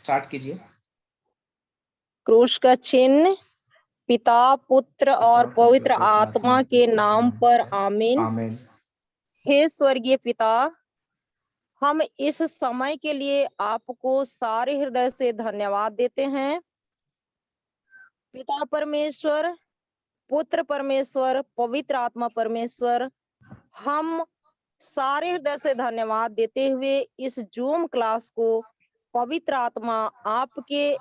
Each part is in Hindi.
स्टार्ट कीजिए। क्रूस का चिन्ह पिता, पुत्र और पवित्र आत्मा के नाम पर आमीन। आमीन। हे स्वर्गीय पिता, हम इस समय के लिए आपको सारे हृदय से धन्यवाद देते हैं। पिता परमेश्वर, पुत्र परमेश्वर, पवित्र आत्मा परमेश्वर, हम सारे हृदय से धन्यवाद देते हुए इस जूम क्लास को पवित्र आत्मा आपके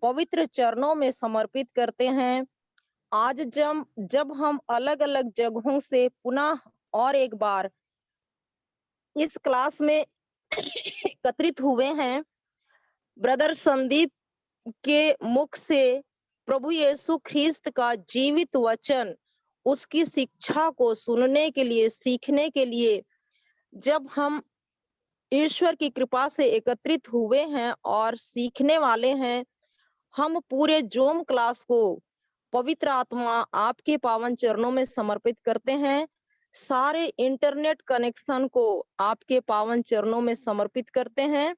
पवित्र चरणों में समर्पित करते हैं। आज जब हम अलग अलग जगहों से पुनः और एक बार इस क्लास में एकत्रित हुए हैं, ब्रदर संदीप के मुख से प्रभु यीशु ख्रिस्त का जीवित वचन, उसकी शिक्षा को सुनने के लिए, सीखने के लिए जब हम ईश्वर की कृपा से एकत्रित हुए हैं और सीखने वाले हैं, हम पूरे जूम क्लास को पवित्र आत्मा आपके पावन चरणों में समर्पित करते हैं। सारे इंटरनेट कनेक्शन को आपके पावन चरणों में समर्पित करते हैं।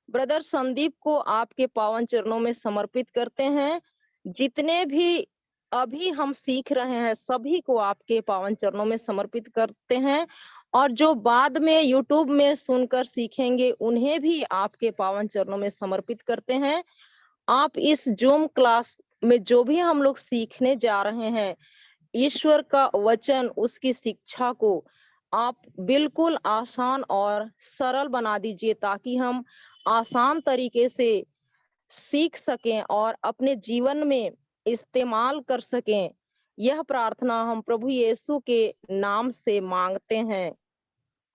ब्रदर संदीप को आपके पावन चरणों में समर्पित करते हैं। जितने भी अभी हम सीख रहे हैं सभी को आपके पावन चरणों में समर्पित करते हैं, और जो बाद में यूट्यूब में सुनकर सीखेंगे उन्हें भी आपके पावन चरणों में समर्पित करते हैं। आप इस जूम क्लास में जो भी हम लोग सीखने जा रहे हैं, ईश्वर का वचन, उसकी शिक्षा को आप बिल्कुल आसान और सरल बना दीजिए, ताकि हम आसान तरीके से सीख सकें और अपने जीवन में इस्तेमाल कर सकें। यह प्रार्थना हम प्रभु यीशु के नाम से मांगते हैं।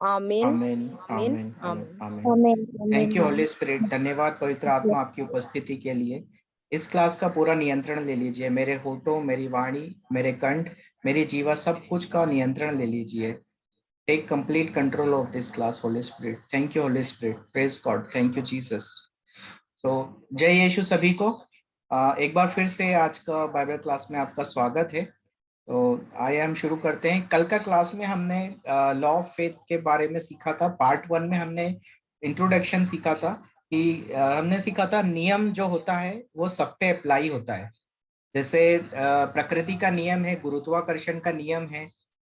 आमीन, आमीन। आमीन, आमीन। आमीन। आमीन। आमीन, थैंक यू आमीन, होली स्पिरिट। धन्यवाद पवित्र आत्मा आपकी उपस्थिति के लिए। इस क्लास का पूरा नियंत्रण ले लीजिए। मेरे होठों, मेरी वाणी, मेरे कंठ, मेरी जीवा, सब कुछ का नियंत्रण ले लीजिए। Take complete control of this class Holy Spirit. Thank you Holy Spirit. Praise God. Thank you Jesus. So जय यीशु सभी को। एक बार फिर से आज का बाइबल क्लास में आपका स्वागत है। तो आइए हम शुरू करते हैं। कल का क्लास में हमने लॉ ऑफ फेथ के बारे में सीखा था। पार्ट 1 में हमने इंट्रोडक्शन सीखा था कि हमने सीखा था नियम जो होता है वो सब पे अप्लाई होता है। जैसे प्रकृति का नियम है, गुरुत्वाकर्षण का नियम है,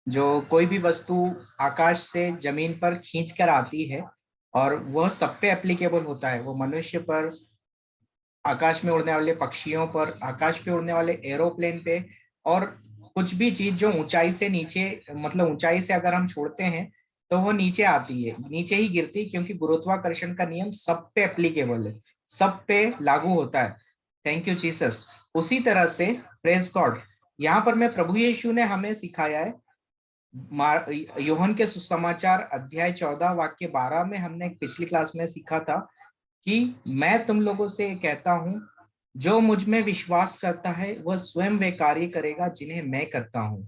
जो कोई भी वस्तु आकाश से जमीन पर खींच कर आती है और वह सब पे एप्लीकेबल होता है। वो मनुष्य पर, आकाश में उड़ने वाले पक्षियों पर, आकाश पे उड़ने वाले एरोप्लेन पे, और कुछ भी चीज जो ऊंचाई से नीचे, मतलब ऊंचाई से अगर हम छोड़ते हैं तो वो नीचे आती है, नीचे ही गिरती, क्योंकि गुरुत्वाकर्षण का नियम सब पे एप्लीकेबल है, सब पे लागू होता है। Thank you Jesus. उसी तरह से प्रेज गॉड, यहाँ पर मैं प्रभु यीशु ने हमें सिखाया है। यूहन्ना के सुसमाचार अध्याय 14 वाक्य 12 में हमने पिछली क्लास में सीखा था कि मैं तुम लोगों से कहता हूं, जो मुझ में विश्वास करता है वह स्वयं वे कार्य करेगा जिन्हें मैं करता हूं।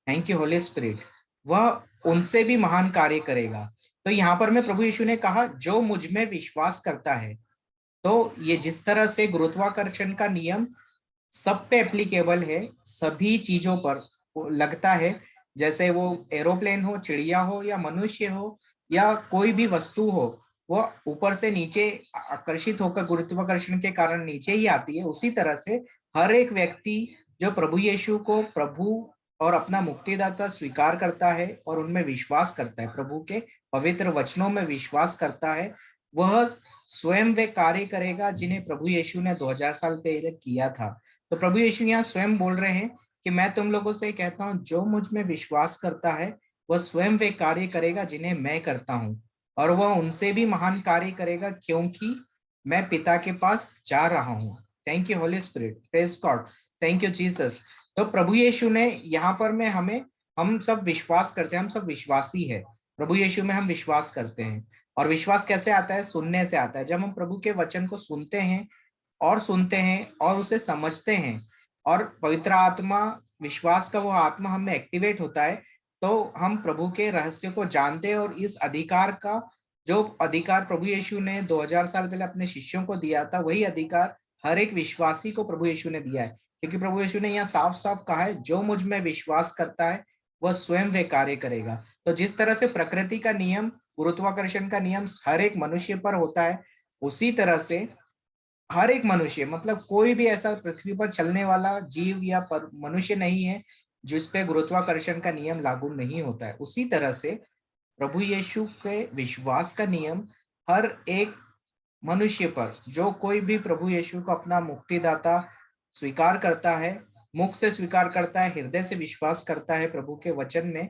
Thank you Holy spirit. वह उनसे भी महान कार्य करेगा। तो यहाँ पर मैं प्रभु यीशु ने कहा जो मुझ में विश्वास करता है। तो ये जिस तरह से गुरुत्वाकर्षण का नियम सब पे एप्लीकेबल है, सभी चीजों पर लगता है, जैसे वो एरोप्लेन हो, चिड़िया हो, या मनुष्य हो, या कोई भी वस्तु हो, वो ऊपर से नीचे आकर्षित होकर गुरुत्वाकर्षण के कारण नीचे ही आती है। उसी तरह से हर एक व्यक्ति जो प्रभु यीशु को प्रभु और अपना मुक्तिदाता स्वीकार करता है और उनमें विश्वास करता है, प्रभु के पवित्र वचनों में विश्वास करता है, वह स्वयं वे कार्य करेगा जिन्हें प्रभु यीशु ने 2000 साल पहले किया था। तो प्रभु यीशु यहाँ स्वयं बोल रहे हैं कि मैं तुम लोगों से कहता हूं, जो मुझ में विश्वास करता है वह स्वयं वे कार्य करेगा जिन्हें मैं करता हूं, और वह उनसे भी महान कार्य करेगा, क्योंकि मैं पिता के पास जा रहा हूं। Thank you Holy Spirit. Praise God. Thank you Jesus. तो प्रभु यीशु ने यहाँ पर में हम सब विश्वास करते हैं, हम सब विश्वासी है, प्रभु यीशु में हम विश्वास करते हैं। और विश्वास कैसे आता है? सुनने से आता है। जब हम प्रभु के वचन को सुनते हैं और उसे समझते हैं, और पवित्र आत्मा, विश्वास का वो आत्मा हमें एक्टिवेट होता है, तो हम प्रभु के रहस्य को जानते हैं। और इस अधिकार का, जो अधिकार प्रभु यीशु ने 2000 साल पहले अपने शिष्यों को दिया था, वही अधिकार हर एक विश्वासी को प्रभु यीशु ने दिया है। क्योंकि प्रभु यीशु ने यहाँ साफ साफ कहा है, जो मुझ में विश्वास करता है वह स्वयं वे कार्य करेगा। तो जिस तरह से प्रकृति का नियम, गुरुत्वाकर्षण का नियम हर एक मनुष्य पर होता है, उसी तरह से हर एक मनुष्य, मतलब कोई भी ऐसा पृथ्वी पर चलने वाला जीव या मनुष्य नहीं है जिस पे गुरुत्वाकर्षण का नियम लागू नहीं होता है। उसी तरह से प्रभु यीशु के विश्वास का नियम हर एक मनुष्य पर, जो कोई भी प्रभु यीशु को अपना मुक्तिदाता स्वीकार करता है, मुख से स्वीकार करता है, हृदय से विश्वास करता है प्रभु के वचन में,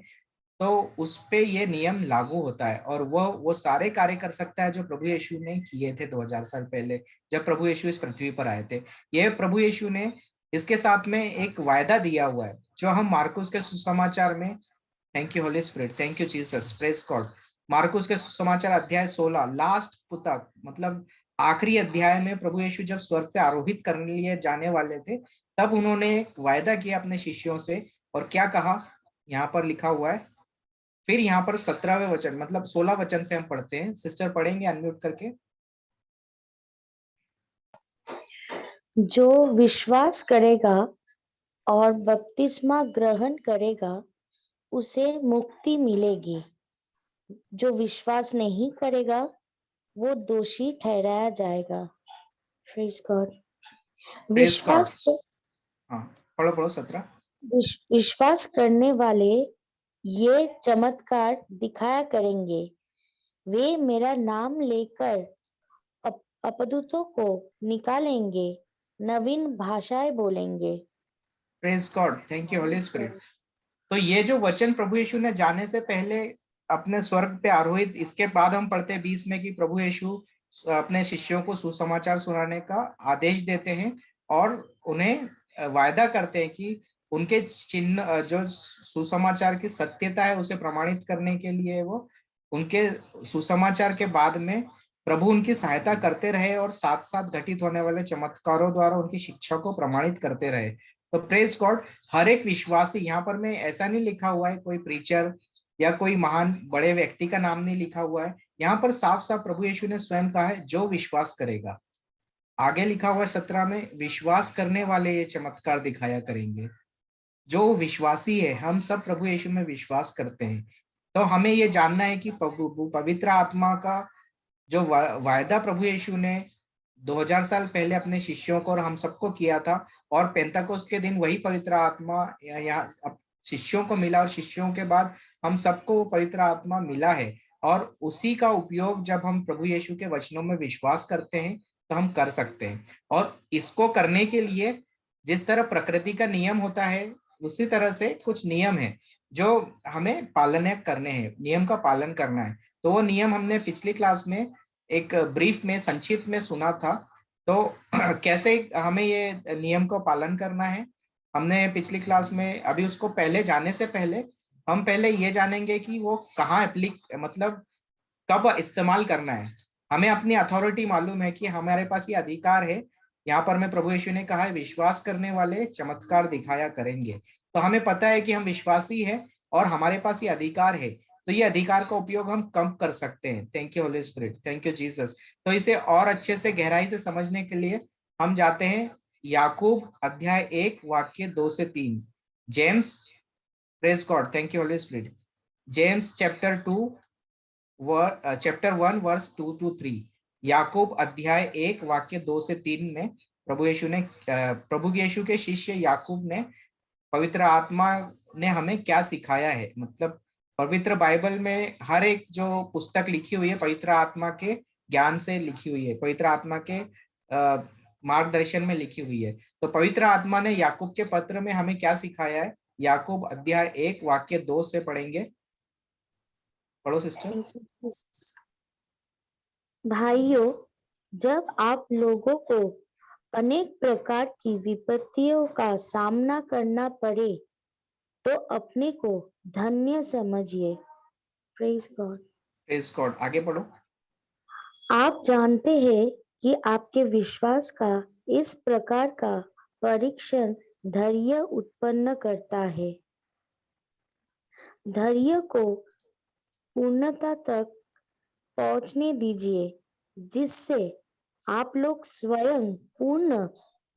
तो उस पे ये नियम लागू होता है और वो सारे कार्य कर सकता है जो प्रभु यीशु ने किए थे 2000 साल पहले, जब प्रभु यीशु इस पृथ्वी पर आए थे। ये प्रभु यीशु ने इसके साथ में एक वायदा दिया हुआ है, जो हम मार्कुस के सुसमाचार में, thank you Holy Spirit, thank you Jesus, praise God, मार्कुस के सुसमाचार अध्याय 16 लास्ट पुस्तक, मतलब आखिरी अध्याय में प्रभु यीशु जब स्वर्ग पे आरोहित करने लिए जाने वाले थे, तब उन्होंने एक वायदा किया अपने शिष्यों से, और क्या कहा, यहाँ पर लिखा हुआ है। फिर यहाँ पर 17वें वचन, मतलब 16 वचन से हम पढ़ते हैं। सिस्टर पढ़ेंगे अनम्यूट करके। जो विश्वास करेगा और बपतिस्मा ग्रहण करेगा उसे मुक्ति मिलेगी। जो विश्वास नहीं करेगा वो दोषी ठहराया जाएगा। Praise God. विश्वास हाँ, पढ़ो 17। विश्वास करने वाले ये चमत्कार दिखाया करेंगे। वे मेरा नाम लेकर अपदूतों को निकालेंगे, नवीन भाषाएं बोलेंगे। Praise God, thank you Holy spirit. तो ये जो वचन प्रभु यीशु ने जाने से पहले अपने स्वर्ग पे आरोहित, इसके बाद हम पढ़ते हैं 20 में कि प्रभु यीशु अपने शिष्यों को सुसमाचार सुनाने का आदेश देते हैं और उन्हें वायदा करते हैं कि उनके चिन्ह, जो सुसमाचार की सत्यता है उसे प्रमाणित करने के लिए वो उनके सुसमाचार के बाद में प्रभु उनकी सहायता करते रहे और साथ साथ घटित होने वाले चमत्कारों द्वारा उनकी शिक्षा को प्रमाणित करते रहे। तो प्रेज गॉड, हर एक विश्वासी, यहाँ पर में ऐसा नहीं लिखा हुआ है कोई प्रीचर या कोई महान बड़े व्यक्ति का नाम नहीं लिखा हुआ है, यहाँ पर साफ साफ प्रभु यीशु ने स्वयं कहा है जो विश्वास करेगा। आगे लिखा हुआ है 17 में, विश्वास करने वाले ये चमत्कार दिखाया करेंगे। जो विश्वासी है, हम सब प्रभु यीशु में विश्वास करते हैं, तो हमें ये जानना है कि पवित्र आत्मा का जो वायदा प्रभु यीशु ने 2000 साल पहले अपने शिष्यों को और हम सबको किया था, और पेंतकोस्त के दिन वही पवित्र आत्मा यहाँ शिष्यों को मिला और शिष्यों के बाद हम सबको पवित्र आत्मा मिला है, और उसी का उपयोग जब हम प्रभु यीशु के वचनों में विश्वास करते हैं तो हम कर सकते हैं। और इसको करने के लिए जिस तरह प्रकृति का नियम होता है, उसी तरह से कुछ नियम है जो हमें पालन करने हैं, नियम का पालन करना है। तो वो नियम हमने पिछली क्लास में एक ब्रीफ में, संक्षिप्त में सुना था। तो कैसे हमें ये नियम को पालन करना है, हमने पिछली क्लास में, अभी उसको पहले जाने से पहले हम पहले ये जानेंगे कि वो कहाँ मतलब कब इस्तेमाल करना है। हमें अपनी अथॉरिटी मालूम है कि हमारे पास ये अधिकार है। यहाँ पर मैं प्रभु यीशु ने कहा है विश्वास करने वाले चमत्कार दिखाया करेंगे, तो हमें पता है कि हम विश्वासी हैं और हमारे पास ये अधिकार है, तो ये अधिकार का उपयोग हम कम कर सकते हैं। Thank you Holy Spirit, thank you Jesus. तो इसे और अच्छे से गहराई से समझने के लिए हम जाते हैं याकूब अध्याय 1 वाक्य 2 से 3। James, praise God, thank you Holy Spirit. James chapter 1 verse 2 to 3। याकूब अध्याय 1 वाक्य 2 से 3 में प्रभु यीशु के शिष्य याकूब ने पवित्र आत्मा ने हमें क्या सिखाया है। मतलब पवित्र बाइबल में हर एक जो पुस्तक लिखी हुई है पवित्र आत्मा के ज्ञान से लिखी हुई है, पवित्र आत्मा के मार्गदर्शन में लिखी हुई है। तो पवित्र आत्मा ने याकूब के पत्र में हमें क्या सिखाया है, याकूब अध्याय 1 वाक्य 2 से पढ़ेंगे। पढ़ो सिस्टर। भाइयों, जब आप लोगों को अनेक प्रकार की विपत्तियों का सामना करना पड़े तो अपने को धन्य समझिए। Praise God. प्रेज गॉड, आगे पढ़ो। आप जानते हैं कि आपके विश्वास का इस प्रकार का परीक्षण धैर्य उत्पन्न करता है। धैर्य को पूर्णता तक पहुंचने दीजिए, जिससे आप लोग स्वयं पूर्ण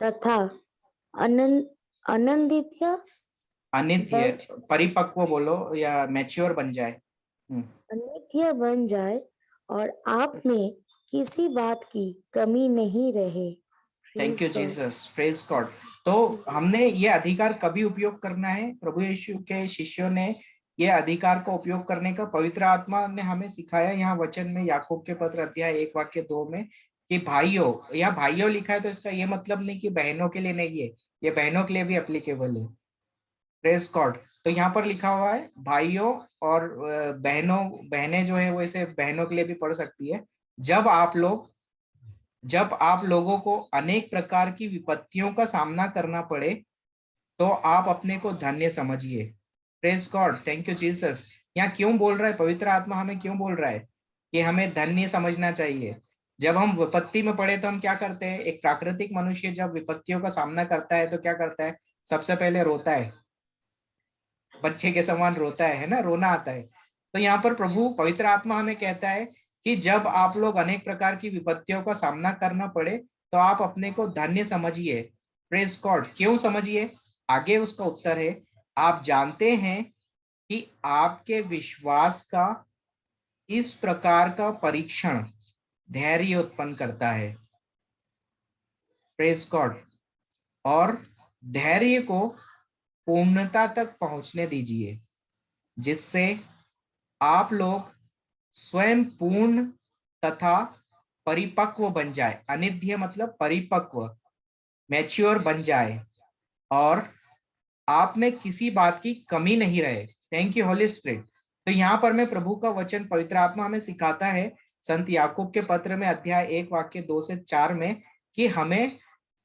तथा अनित्य, परिपक्व बोलो या मैच्योर बन जाए, अनित्य बन जाए और आप में किसी बात की कमी नहीं रहे। Thank you Jesus, praise God. तो हमने ये अधिकार कभी उपयोग करना है? प्रभु यीशु के शिष्यों ने ये अधिकार को उपयोग करने का पवित्र आत्मा ने हमें सिखाया। यहाँ वचन में याकूब के पत्र अध्याय 1 वाक्य 2 में कि भाइयों, या भाइयों लिखा है तो इसका ये मतलब नहीं कि बहनों के लिए नहीं है, ये बहनों के लिए भी एप्लीकेबल है। Praise God. तो यहाँ पर लिखा हुआ है भाइयों और बहनों, बहनें जो है वो इसे बहनों के लिए भी पढ़ सकती है। जब आप लोगों को अनेक प्रकार की विपत्तियों का सामना करना पड़े तो आप अपने को धन्य समझिए। Praise God, thank you Jesus. यहाँ क्यों बोल रहा है पवित्र आत्मा, हमें क्यों बोल रहा है कि हमें धन्य समझना चाहिए? जब हम विपत्ति में पड़े तो हम क्या करते हैं? एक प्राकृतिक मनुष्य जब विपत्तियों का सामना करता है तो क्या करता है? सबसे पहले रोता है, बच्चे के समान रोता है ना, रोना आता है। तो यहाँ पर प्रभु पवित्र आत्मा हमें कहता है कि जब आप लोग अनेक प्रकार की विपत्तियों का सामना करना पड़े तो आप अपने को धन्य समझिए। Praise God. क्यों समझिए? आगे उसका उत्तर है, आप जानते हैं कि आपके विश्वास का इस प्रकार का परीक्षण धैर्य उत्पन्न करता है। Praise God. और धैर्य को पूर्णता तक पहुंचने दीजिए, जिससे आप लोग स्वयं पूर्ण तथा परिपक्व बन जाए। अनिध्य मतलब परिपक्व, मैच्योर बन जाए, और आप में किसी बात की कमी नहीं रहे। Thank you Holy spirit. तो यहाँ पर मैं प्रभु का वचन पवित्र आत्मा हमें सिखाता है संत याकूब के पत्र में अध्याय 1 वाक्य 2 से 4 में कि हमें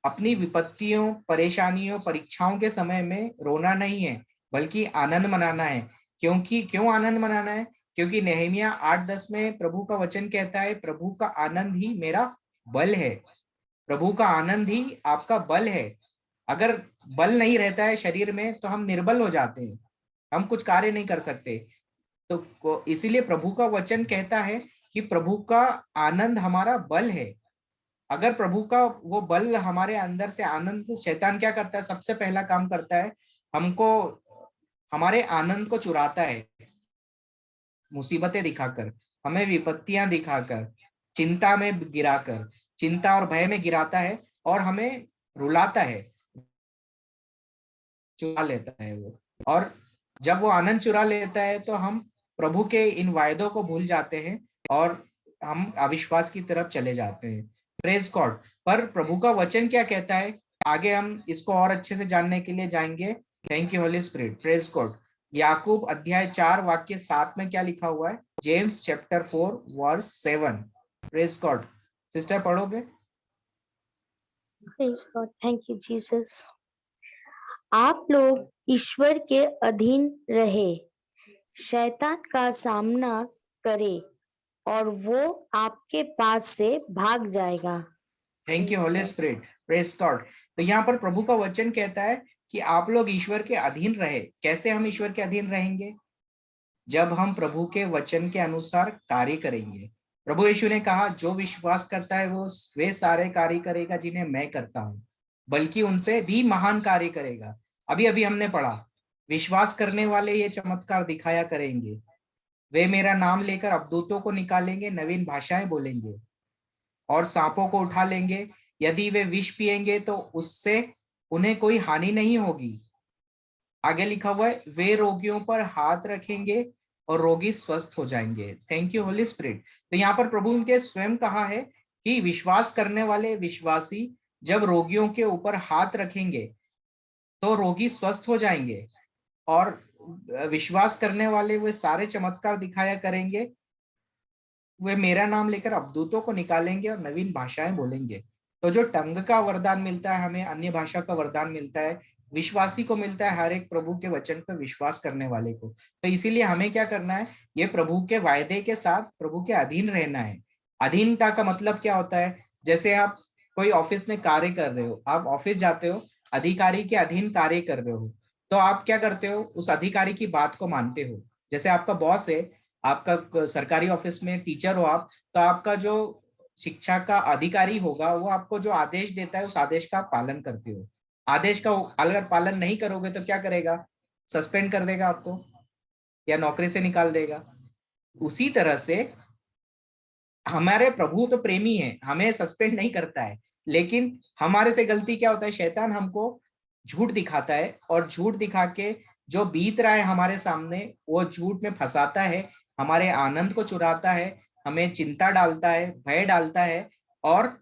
अपनी विपत्तियों, परेशानियों, परीक्षाओं के समय में रोना नहीं है, बल्कि आनंद मनाना है। क्यों आनंद मनाना है? क्योंकि नेहमिया 8:10 में प्रभु का वचन कहता है, प्रभु का आनंद ही मेरा बल है। प्रभु का आनंद ही आपका बल है। अगर बल नहीं रहता है शरीर में तो हम निर्बल हो जाते हैं, हम कुछ कार्य नहीं कर सकते। तो इसीलिए प्रभु का वचन कहता है कि प्रभु का आनंद हमारा बल है। अगर प्रभु का वो बल हमारे अंदर से आनंद, शैतान क्या करता है? सबसे पहला काम करता है, हमको हमारे आनंद को चुराता है, मुसीबतें दिखाकर, हमें विपत्तियां दिखाकर, चिंता में गिराकर, चिंता और भय में गिराता है और हमें रुलाता है, चुरा लेता है वो। और जब वो आनंद चुरा लेता है तो हम प्रभु के इन वायदों को भूल जाते हैं और हम अविश्वास की तरफ चले जाते हैं। Praise God. पर प्रभु का वचन क्या कहता है, आगे हम इसको और अच्छे से जानने के लिए जाएंगे। Thank you Holy Spirit. Praise God. Yakub अध्याय 4 वाक्य 7 में क्या लिखा हुआ है? James chapter 4 verse 7। Praise God. Sister पढ़ोगे? Praise God, thank you Jesus. आप लोग ईश्वर के अधीन रहे, शैतान का सामना करे और वो आपके पास से भाग जाएगा। Thank you Holy Spirit. Praise God. तो यहाँ पर प्रभु का वचन कहता है कि आप लोग ईश्वर के अधीन रहे। कैसे हम ईश्वर के अधीन रहेंगे? जब हम प्रभु के वचन के अनुसार कार्य करेंगे। प्रभु यीशु ने कहा, जो विश्वास करता है वो वे सारे कार्य करेगा जिन्हें मैं करता हूँ, बल्कि उनसे भी महान कार्य करेगा। अभी अभी हमने पढ़ा, विश्वास करने वाले ये चमत्कार दिखाया करेंगे, वे मेरा नाम लेकर अवधूतों को निकालेंगे, नवीन भाषाएं बोलेंगे और सांपों को उठा लेंगे। यदि वे विष पिएंगे तो उससे उन्हें कोई हानि नहीं होगी। आगे लिखा हुआ है, वे रोगियों पर हाथ रखेंगे और रोगी स्वस्थ हो जाएंगे। Thank you Holy spirit. तो यहाँ पर प्रभु उनके स्वयं कहा है कि विश्वास करने वाले विश्वासी जब रोगियों के ऊपर हाथ रखेंगे तो रोगी स्वस्थ हो जाएंगे, और विश्वास करने वाले वे सारे चमत्कार दिखाया करेंगे, वे मेरा नाम लेकर अवधूतों को निकालेंगे और नवीन भाषाएं बोलेंगे। तो जो टंग का वरदान मिलता है हमें, अन्य भाषा का वरदान मिलता है, विश्वासी को मिलता है, हर एक प्रभु के वचन पर विश्वास करने वाले को। तो इसीलिए हमें क्या करना है? ये प्रभु के वायदे के साथ प्रभु के अधीन रहना है। अधीनता का मतलब क्या होता है? जैसे आप कोई ऑफिस में कार्य कर रहे हो, आप ऑफिस जाते हो, अधिकारी के अधीन कार्य कर रहे हो, तो आप क्या करते हो? उस अधिकारी की बात को मानते हो। जैसे आपका बॉस है, आपका सरकारी ऑफिस में टीचर हो आप, तो आपका जो शिक्षा का अधिकारी होगा वो आपको जो आदेश देता है उस आदेश का आप पालन करते हो। आदेश का अगर पालन नहीं करोगे तो क्या करेगा? सस्पेंड कर देगा आपको या नौकरी से निकाल देगा। उसी तरह से हमारे प्रभु तो प्रेमी है, हमें सस्पेंड नहीं करता है, लेकिन हमारे से गलती क्या होता है, शैतान हमको झूठ दिखाता है और झूठ दिखा के जो बीत रहा है हमारे सामने वो झूठ में फंसाता है, हमारे आनंद को चुराता है, हमें चिंता डालता है, भय डालता है और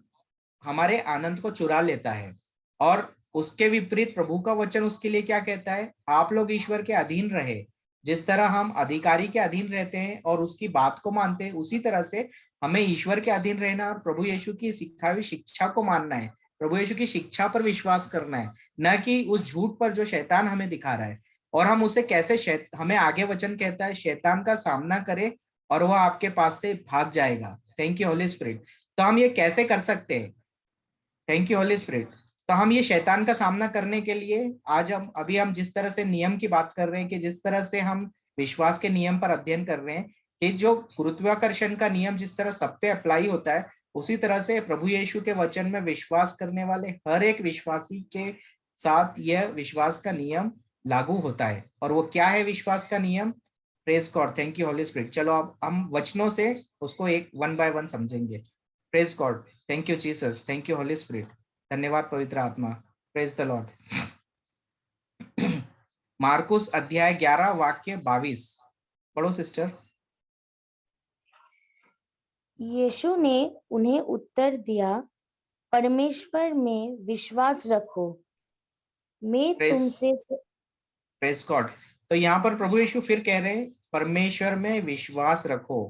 हमारे आनंद को चुरा लेता है। और उसके विपरीत प्रभु का वचन उसके लिए क्या कहता है, आप लोग ईश्वर के अधीन रहे। जिस तरह हम अधिकारी के अधीन रहते हैं और उसकी बात को मानते हैं, उसी तरह से हमें ईश्वर के अधीन रहना और प्रभु यीशु की सिखाई हुई शिक्षा को मानना है, प्रभु यीशु की शिक्षा पर विश्वास करना है, न कि उस झूठ पर जो शैतान हमें दिखा रहा है। और हम उसे कैसे, हमें आगे वचन कहता है शैतान का सामना करे और वह आपके पास से भाग जाएगा। Thank you Holy spirit. तो हम ये कैसे कर सकते हैं? Thank you Holy spirit. तो हम ये शैतान का सामना करने के लिए आज हम जिस तरह से नियम की बात कर रहे हैं, कि जिस तरह से हम विश्वास के नियम पर अध्ययन कर रहे हैं, कि जो गुरुत्वाकर्षण का नियम जिस तरह सब पे अप्लाई होता है, उसी तरह से प्रभु यीशु के वचन में विश्वास करने वाले हर एक विश्वासी के साथ यह विश्वास का नियम लागू होता है। और वो क्या है विश्वास का नियम? Praise God, thank you Holy spirit. चलो अब हम वचनों से उसको एक वन बाय वन समझेंगे। Praise God, thank you Jesus, thank you Holy spirit, धन्यवाद पवित्र आत्मा। Praise the Lord. मार्कुस अध्याय 11 वाक्य 22 पढ़ो सिस्टर। यीशु ने उन्हें उत्तर दिया, परमेश्वर में विश्वास रखो। मैं तुमसे प्रेज गॉड। तो यहाँ पर प्रभु यीशु फिर कह रहे हैं परमेश्वर में विश्वास रखो।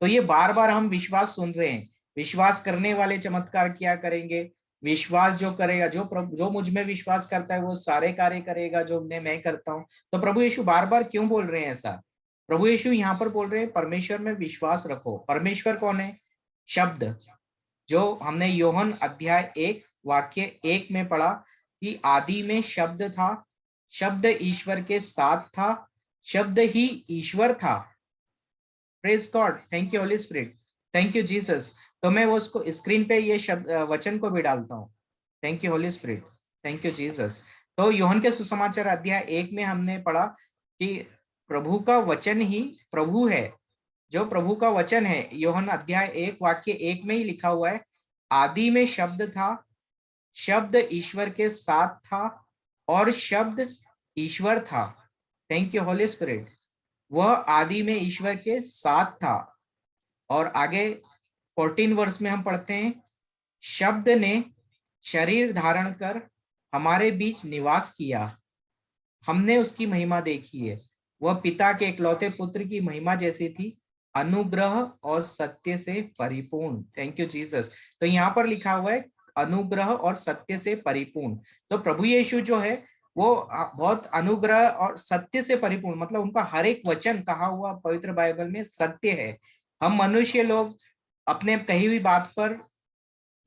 तो ये बार बार हम विश्वास सुन रहे हैं, विश्वास करने वाले चमत्कार क्या करेंगे, विश्वास जो करेगा, जो मुझ में विश्वास करता है वो सारे कार्य करेगा जो मैं करता हूँ। तो प्रभु यीशु बार बार क्यों बोल रहे हैं ऐसा? प्रभु यीशु यहाँ पर बोल रहे हैं परमेश्वर में विश्वास रखो। परमेश्वर कौन है? शब्द, जो हमने योहन अध्याय 1 वाक्य 1 में पढ़ा कि आदि में शब्द था, शब्द ईश्वर के साथ था, शब्द ही ईश्वर था। Praise God, thank you Holy Spirit, thank you Jesus. तो मैं वो उसको स्क्रीन पे ये शब्द वचन को भी डालता हूँ। Thank you Holy Spirit, thank you Jesus. तो यूहन्ना के सुसमाचार अध्याय 1 में हमने पढ़ा कि प्रभु का वचन ही प्रभु है। जो प्रभु का वचन है, यूहन्ना अध्याय 1 वाक्य 1 में ही लिखा हुआ है, आदि में शब्द था, शब्द ईश्वर के साथ था और शब्द ईश्वर था। Thank you Holy spirit. वह आदि में ईश्वर के साथ था। और आगे 14 वर्ष में हम पढ़ते हैं, शब्द ने शरीर धारण कर हमारे बीच निवास किया, हमने उसकी महिमा देखी है, वह पिता के इकलौते पुत्र की महिमा जैसी थी, अनुग्रह और सत्य से परिपूर्ण। Thank you Jesus. तो यहाँ पर लिखा हुआ है अनुग्रह और सत्य से परिपूर्ण। तो प्रभु यीशु जो है वो बहुत अनुग्रह और सत्य से परिपूर्ण, मतलब उनका हर एक वचन कहा हुआ पवित्र बाइबल में सत्य है। हम मनुष्य लोग अपने कही हुई बात पर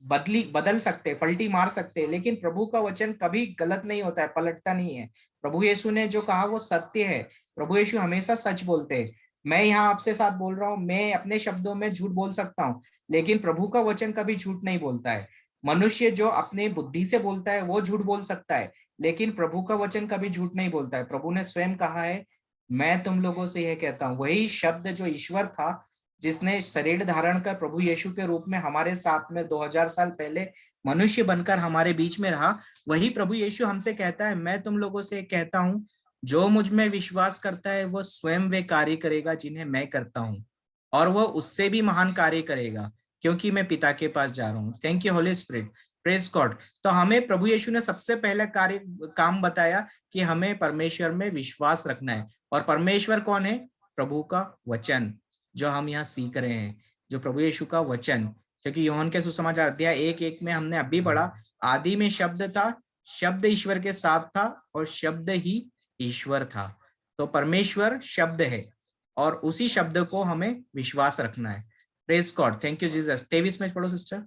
बदल सकते, पलटी मार सकते, लेकिन प्रभु का वचन कभी गलत नहीं होता है, पलटता नहीं है। प्रभु यीशु ने जो कहा वो सत्य है। प्रभु यीशु हमेशा सच बोलते हैं। मैं यहाँ आपसे साथ बोल रहा हूँ, मैं अपने शब्दों में झूठ बोल सकता हूँ, लेकिन प्रभु का वचन कभी झूठ नहीं बोलता है। मनुष्य जो अपने बुद्धि से बोलता है वो झूठ बोल सकता है, लेकिन प्रभु का वचन कभी झूठ नहीं बोलता है। प्रभु ने स्वयं कहा है, मैं तुम लोगों से यह कहता हूँ। वही शब्द जो ईश्वर था, जिसने शरीर धारण कर प्रभु यीशु के रूप में हमारे साथ में 2000 साल पहले मनुष्य बनकर हमारे बीच में रहा, वही प्रभु यीशु हमसे कहता है, मैं तुम लोगों से कहता हूँ, जो मुझ में विश्वास करता है वो स्वयं वे कार्य करेगा जिन्हें मैं करता हूँ, और वो उससे भी महान कार्य करेगा, क्योंकि मैं पिता के पास जा रहा हूँ। Thank you Holy Spirit, praise God. तो हमें प्रभु यीशु ने सबसे पहला काम बताया कि हमें परमेश्वर में विश्वास रखना है। और परमेश्वर कौन है? प्रभु का वचन, जो हम यहाँ सीख रहे हैं, जो प्रभु यीशु का वचन। क्योंकि यूहन्ना के सुसमाचार अध्याय 1:1 में हमने अभी पढ़ा, आदि में शब्द था, शब्द ईश्वर के साथ था और शब्द ही ईश्वर था। तो परमेश्वर शब्द है और उसी शब्द को हमें विश्वास रखना है। Praise God, thank you Jesus. 23 में पढ़ो सिस्टर।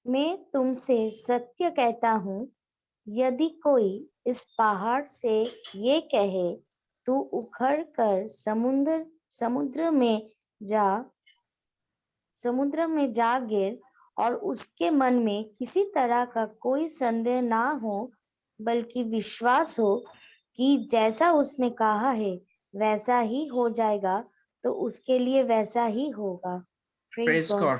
मैं तुमसे सत्य कहता हूँ, यदि कोई इस पहाड़ से ये कहे, तू उखड़ कर समुद्र में जा गिर, और उसके मन में किसी तरह का कोई संदेह ना हो, बल्कि विश्वास हो कि जैसा उसने कहा है वैसा ही हो जाएगा, तो उसके लिए वैसा ही होगा। Praise God,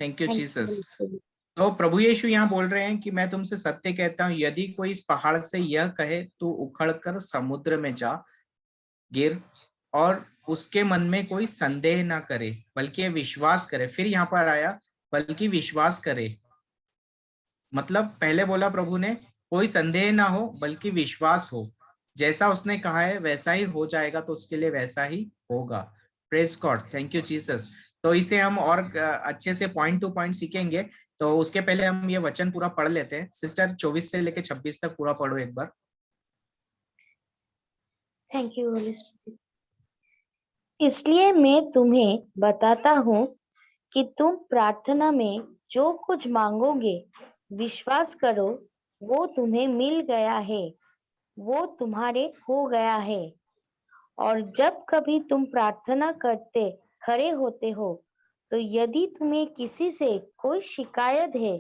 thank you Thank you, Jesus. Holy Spirit. तो प्रभु यीशु यहाँ बोल रहे हैं कि मैं तुमसे सत्य कहता हूँ, यदि कोई इस पहाड़ से यह कहे तू उखड़कर समुद्र में जा गिर, और उसके मन में कोई संदेह ना करे बल्कि विश्वास करे। फिर यहाँ पर आया बल्कि विश्वास करे, मतलब पहले बोला प्रभु ने कोई संदेह ना हो बल्कि विश्वास हो, जैसा उसने कहा है वैसा ही हो जाएगा, तो उसके लिए वैसा ही होगा। Praise God, thank you Jesus. तो इसे हम और अच्छे से पॉइंट टू पॉइंट सीखेंगे। तो उसके पहले हम ये वचन पूरा पढ़ लेते हैं। सिस्टर 24 से लेके 26 तक पूरा पढ़ो एक बार। Thank you, Holy Spirit. इसलिए मैं तुम्हें बताता हूँ कि तुम प्रार्थना में जो कुछ मांगोगे, विश्वास करो वो तुम्हें मिल गया है, वो तुम्हारे हो गया है। और जब कभी तुम प्रार्थना करते खड़े होते हो, तो यदि तुम्हें किसी से कोई शिकायत है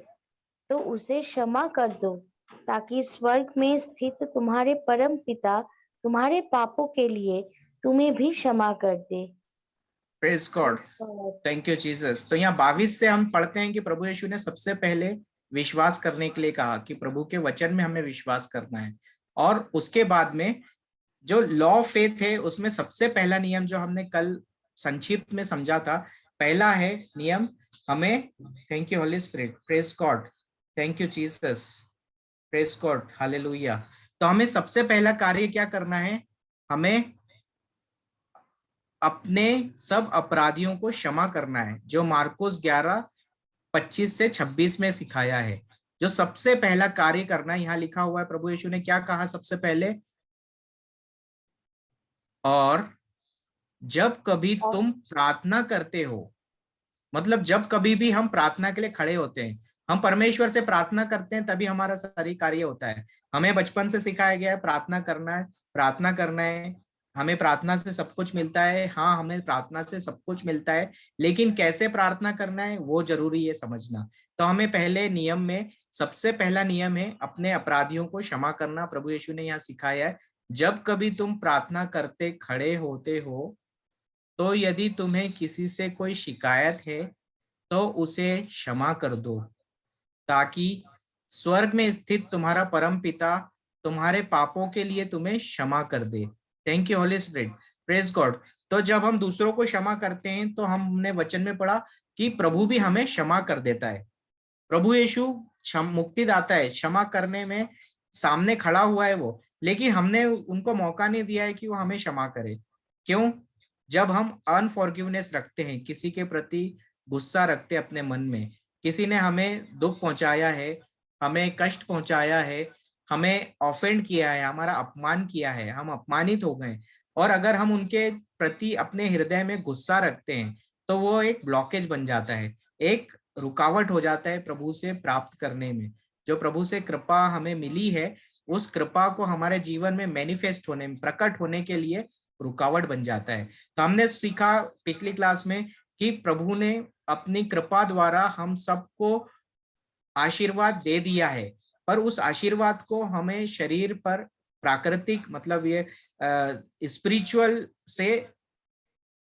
तो उसे क्षमा कर दो, ताकि स्वर्ग में स्थित तुम्हारे परम पिता तुम्हारे पापों के लिए तुम्हें भी क्षमा कर दे। Praise God, thank you Jesus. तो यहाँ 22 से हम पढ़ते हैं कि प्रभु यीशु ने सबसे पहले विश्वास करने के लिए कहा कि प्रभु के वचन में हमें विश्वास करना है। और उसके बाद में जो लॉ ऑफ फेथ है, उसमें सबसे पहला नियम जो हमने कल संक्षिप्त में समझा था, पहला है नियम हमें, thank you Holy Spirit, praise God, thank you Jesus, praise God, hallelujah. तो हमें सबसे पहला कार्य क्या करना है, हमें अपने सब अपराधियों को क्षमा करना है, जो मार्कुस 11:25 से 26 में सिखाया है। जो सबसे पहला कार्य करना है, यहाँ लिखा हुआ है प्रभु यीशु ने क्या कहा सबसे पहले, और जब कभी तुम प्रार्थना करते हो, मतलब जब कभी भी हम प्रार्थना के लिए खड़े होते हैं, हम परमेश्वर से प्रार्थना करते हैं, तभी हमारा सारी कार्य होता है। हमें बचपन से सिखाया गया है प्रार्थना करना है, प्रार्थना करना है, हमें प्रार्थना से सब कुछ मिलता है। हाँ, हमें प्रार्थना से सब कुछ मिलता है, लेकिन कैसे प्रार्थना करना है वो जरूरी है समझना। तो हमें पहले नियम में सबसे पहला नियम है अपने अपराधियों को क्षमा करना। प्रभु यीशु ने यहाँ सिखाया है, जब कभी तुम प्रार्थना करते खड़े होते हो, तो यदि तुम्हें किसी से कोई शिकायत है तो उसे क्षमा कर दो, ताकि स्वर्ग में स्थित तुम्हारा परम पिता तुम्हारे पापों के लिए तुम्हें क्षमा कर दे। Thank you Holy Spirit, praise God. तो जब हम दूसरों को क्षमा करते हैं, तो हमने वचन में पढ़ा कि प्रभु भी हमें क्षमा कर देता है। प्रभु यीशु मुक्तिदाता है, क्षमा करने में सामने खड़ा हुआ है वो, लेकिन हमने उनको मौका नहीं दिया है कि वो हमें क्षमा करे। क्यों? जब हम अनफॉरगिवनेस रखते हैं, किसी के प्रति गुस्सा रखते हैं अपने मन में, किसी ने हमें दुख पहुंचाया है, हमें कष्ट पहुंचाया है, हमें ऑफेंड किया है, हमारा अपमान किया है, हम अपमानित हो गए, और अगर हम उनके प्रति अपने हृदय में गुस्सा रखते हैं, तो वो एक ब्लॉकेज बन जाता है, एक रुकावट हो जाता है प्रभु से प्राप्त करने में। जो प्रभु से कृपा हमें मिली है, उस कृपा को हमारे जीवन में मैनिफेस्ट होने में, प्रकट होने के लिए रुकावट बन जाता है। तो हमने सीखा पिछली क्लास में कि प्रभु ने अपनी कृपा द्वारा हम सबको आशीर्वाद दे दिया है, पर उस आशीर्वाद को हमें शरीर पर प्राकृतिक, मतलब ये स्पिरिचुअल से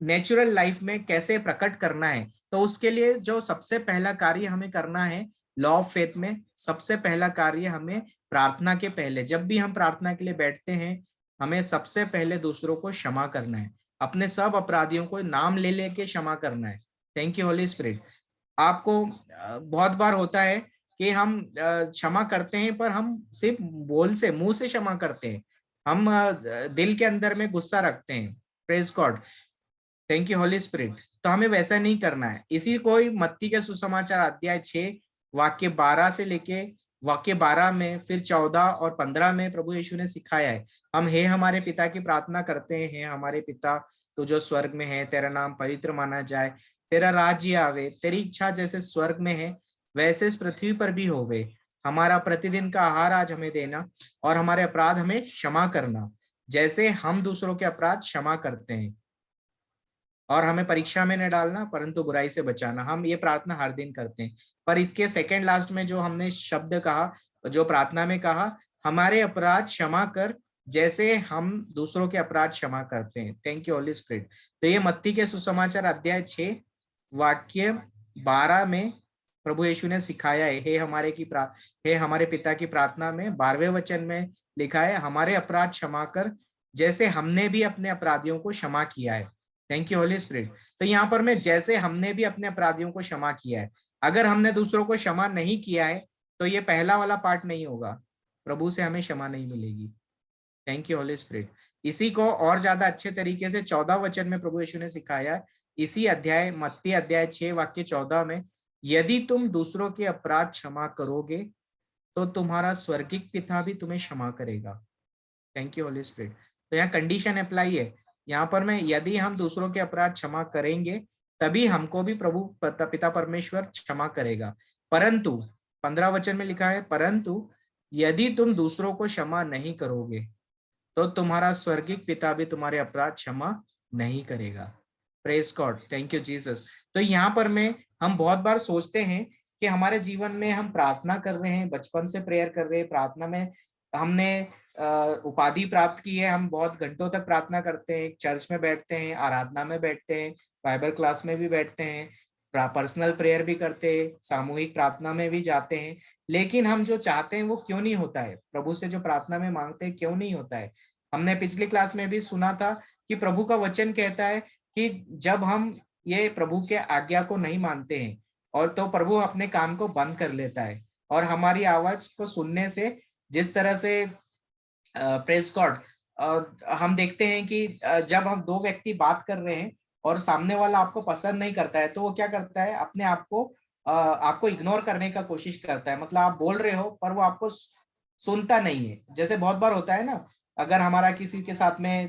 नेचुरल लाइफ में कैसे प्रकट करना है। तो उसके लिए जो सबसे पहला कार्य हमें करना है, लॉ ऑफ फेथ में सबसे पहला कार्य हमें प्रार्थना के पहले, जब भी हम प्रार्थना के लिए बैठते हैं, हमें सबसे पहले दूसरों को क्षमा करना है, अपने सब अपराधियों को नाम ले लेके क्षमा करना है। Thank you Holy spirit. आपको बहुत बार होता है कि हम क्षमा करते हैं, पर हम सिर्फ बोल से, मुंह से क्षमा करते हैं, हम दिल के अंदर में गुस्सा रखते हैं। Praise God, thank you Holy spirit. तो हमें वैसा नहीं करना है। इसी को ही मत्ती के सुसमाचार अध्याय 6 वाक्य 12 से लेके वाक्य 12 में, फिर 14 और 15 में प्रभु यीशु ने सिखाया है। हम हे हमारे पिता की प्रार्थना करते हैं, हे हमारे पिता तू जो स्वर्ग में है, तेरा नाम पवित्र माना जाए, तेरा राज्य आवे, तेरी इच्छा जैसे स्वर्ग में है वैसे इस पृथ्वी पर भी होवे। हमारा प्रतिदिन का आहार आज हमें देना, और हमारे अपराध हमें क्षमा करना, जैसे हम दूसरों के अपराध क्षमा करते हैं, और हमें परीक्षा में न डालना, परंतु बुराई से बचाना। हम ये प्रार्थना हर दिन करते हैं। पर इसके सेकंड लास्ट में जो हमने शब्द कहा, जो प्रार्थना में कहा, हमारे अपराध क्षमा कर जैसे हम दूसरों के अपराध क्षमा करते हैं। Thank you Holy spirit. तो ये मत्ती के सुसमाचार अध्याय 6 वाक्य 12 में प्रभु यीशु ने सिखाया है, हे हमारे पिता की प्रार्थना में 12वें वचन में लिखा है, हमारे अपराध क्षमा कर जैसे हमने भी अपने अपराधियों को क्षमा किया है। Thank you Holy spirit. तो यहाँ पर मैं जैसे हमने भी अपने अपराधियों को क्षमा किया है, अगर हमने दूसरों को क्षमा नहीं किया है तो ये पहला वाला पार्ट नहीं होगा, प्रभु से हमें क्षमा नहीं मिलेगी। Thank you Holy spirit. इसी को और ज्यादा अच्छे तरीके से 14 वचन में प्रभु यीशु ने सिखाया, इसी अध्याय मत्ती अध्याय 6 वाक्य 14 में, यदि तुम दूसरों के अपराध क्षमा करोगे तो तुम्हारा स्वर्गिक पिता भी तुम्हें क्षमा करेगा। Thank you Holy spirit. तो यहाँ कंडीशन अप्लाई है, यहाँ पर मैं यदि हम दूसरों के अपराध क्षमा करेंगे तभी हमको भी प्रभु पिता परमेश्वर क्षमा करेगा। परंतु 15 वचन में लिखा है, परंतु यदि तुम दूसरों को क्षमा नहीं करोगे तो तुम्हारा स्वर्गिक पिता भी तुम्हारे अपराध क्षमा नहीं करेगा। Praise God, thank you Jesus. तो यहाँ पर हम बहुत बार सोचते हैं कि हमारे जीवन में हम प्रार्थना कर रहे हैं, बचपन से प्रेयर कर रहे हैं, प्रार्थना में हमने उपाधि प्राप्त की है, हम बहुत घंटों तक प्रार्थना करते हैं, चर्च में बैठते हैं, आराधना में बैठते हैं, बाइबल क्लास में भी बैठते हैं, पर्सनल प्रेयर भी करते हैं, सामूहिक प्रार्थना में भी जाते हैं, लेकिन हम जो चाहते हैं वो क्यों नहीं होता है, प्रभु से जो प्रार्थना में मांगते हैं क्यों नहीं होता है। हमने पिछली क्लास में भी सुना था कि प्रभु का वचन कहता है कि जब हम ये प्रभु के आज्ञा को नहीं मानते हैं और तो प्रभु अपने काम को बंद कर लेता है, और हमारी आवाज को सुनने से जिस तरह से प्रेज गॉड हम देखते हैं कि जब हम दो व्यक्ति बात कर रहे हैं और सामने वाला आपको पसंद नहीं करता है तो वो क्या करता है, अपने आप को आपको इग्नोर करने का कोशिश करता है, मतलब आप बोल रहे हो पर वो आपको सुनता नहीं है। जैसे बहुत बार होता है ना, अगर हमारा किसी के साथ में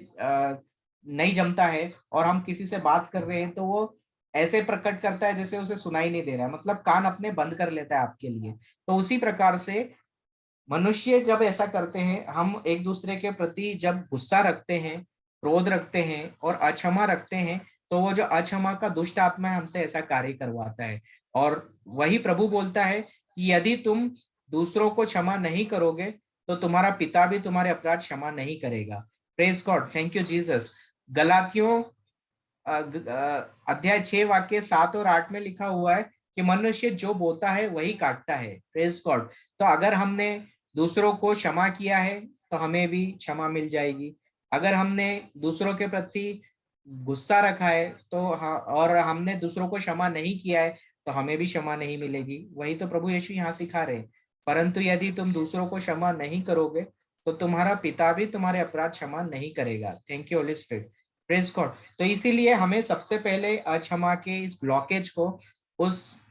नहीं जमता है और हम किसी से बात कर रहे हैं तो वो ऐसे प्रकट करता है जैसे उसे सुनाई नहीं दे रहा है, मतलब कान अपने बंद कर लेता है आपके लिए। तो उसी प्रकार से मनुष्य जब ऐसा करते हैं, हम एक दूसरे के प्रति जब गुस्सा रखते हैं, क्रोध रखते हैं और अक्षमा रखते हैं, तो वो जो अक्षमा का दुष्ट आत्मा है हमसे ऐसा कार्य करवाता है। और वही प्रभु बोलता है कि यदि तुम दूसरों को क्षमा नहीं करोगे तो तुम्हारा पिता भी तुम्हारे अपराध क्षमा नहीं करेगा। Praise God, thank you Jesus. गलातियों अध्याय 6 वाक्य 7 और 8 में लिखा हुआ है कि मनुष्य जो बोता है वही काटता है। Praise God. तो अगर हमने दूसरों को क्षमा किया है तो हमें भी क्षमा मिल जाएगी, अगर हमने दूसरों के प्रति गुस्सा रखा है तो और हमने दूसरों को क्षमा नहीं किया है तो हमें भी क्षमा नहीं मिलेगी। वही तो प्रभु यीशु यहाँ सिखा रहे हैं, परंतु यदि तुम दूसरों को क्षमा नहीं करोगे तो तुम्हारा पिता भी तुम्हारे अपराध क्षमा नहीं करेगा। Thank you Holy Spirit. Praise God. तो इसीलिए हमें सबसे पहले अक्षमा के इस ब्लॉकेज को, उस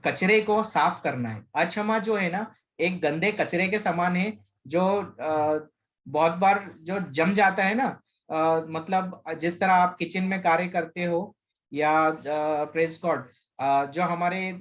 कचरे को साफ करना है। अक्षमा जो है ना, एक गंदे कचरे के समान है जो बहुत बार जो जम जाता है ना, मतलब जिस तरह आप किचन में कार्य करते हो या प्रेज गॉड जो हमारे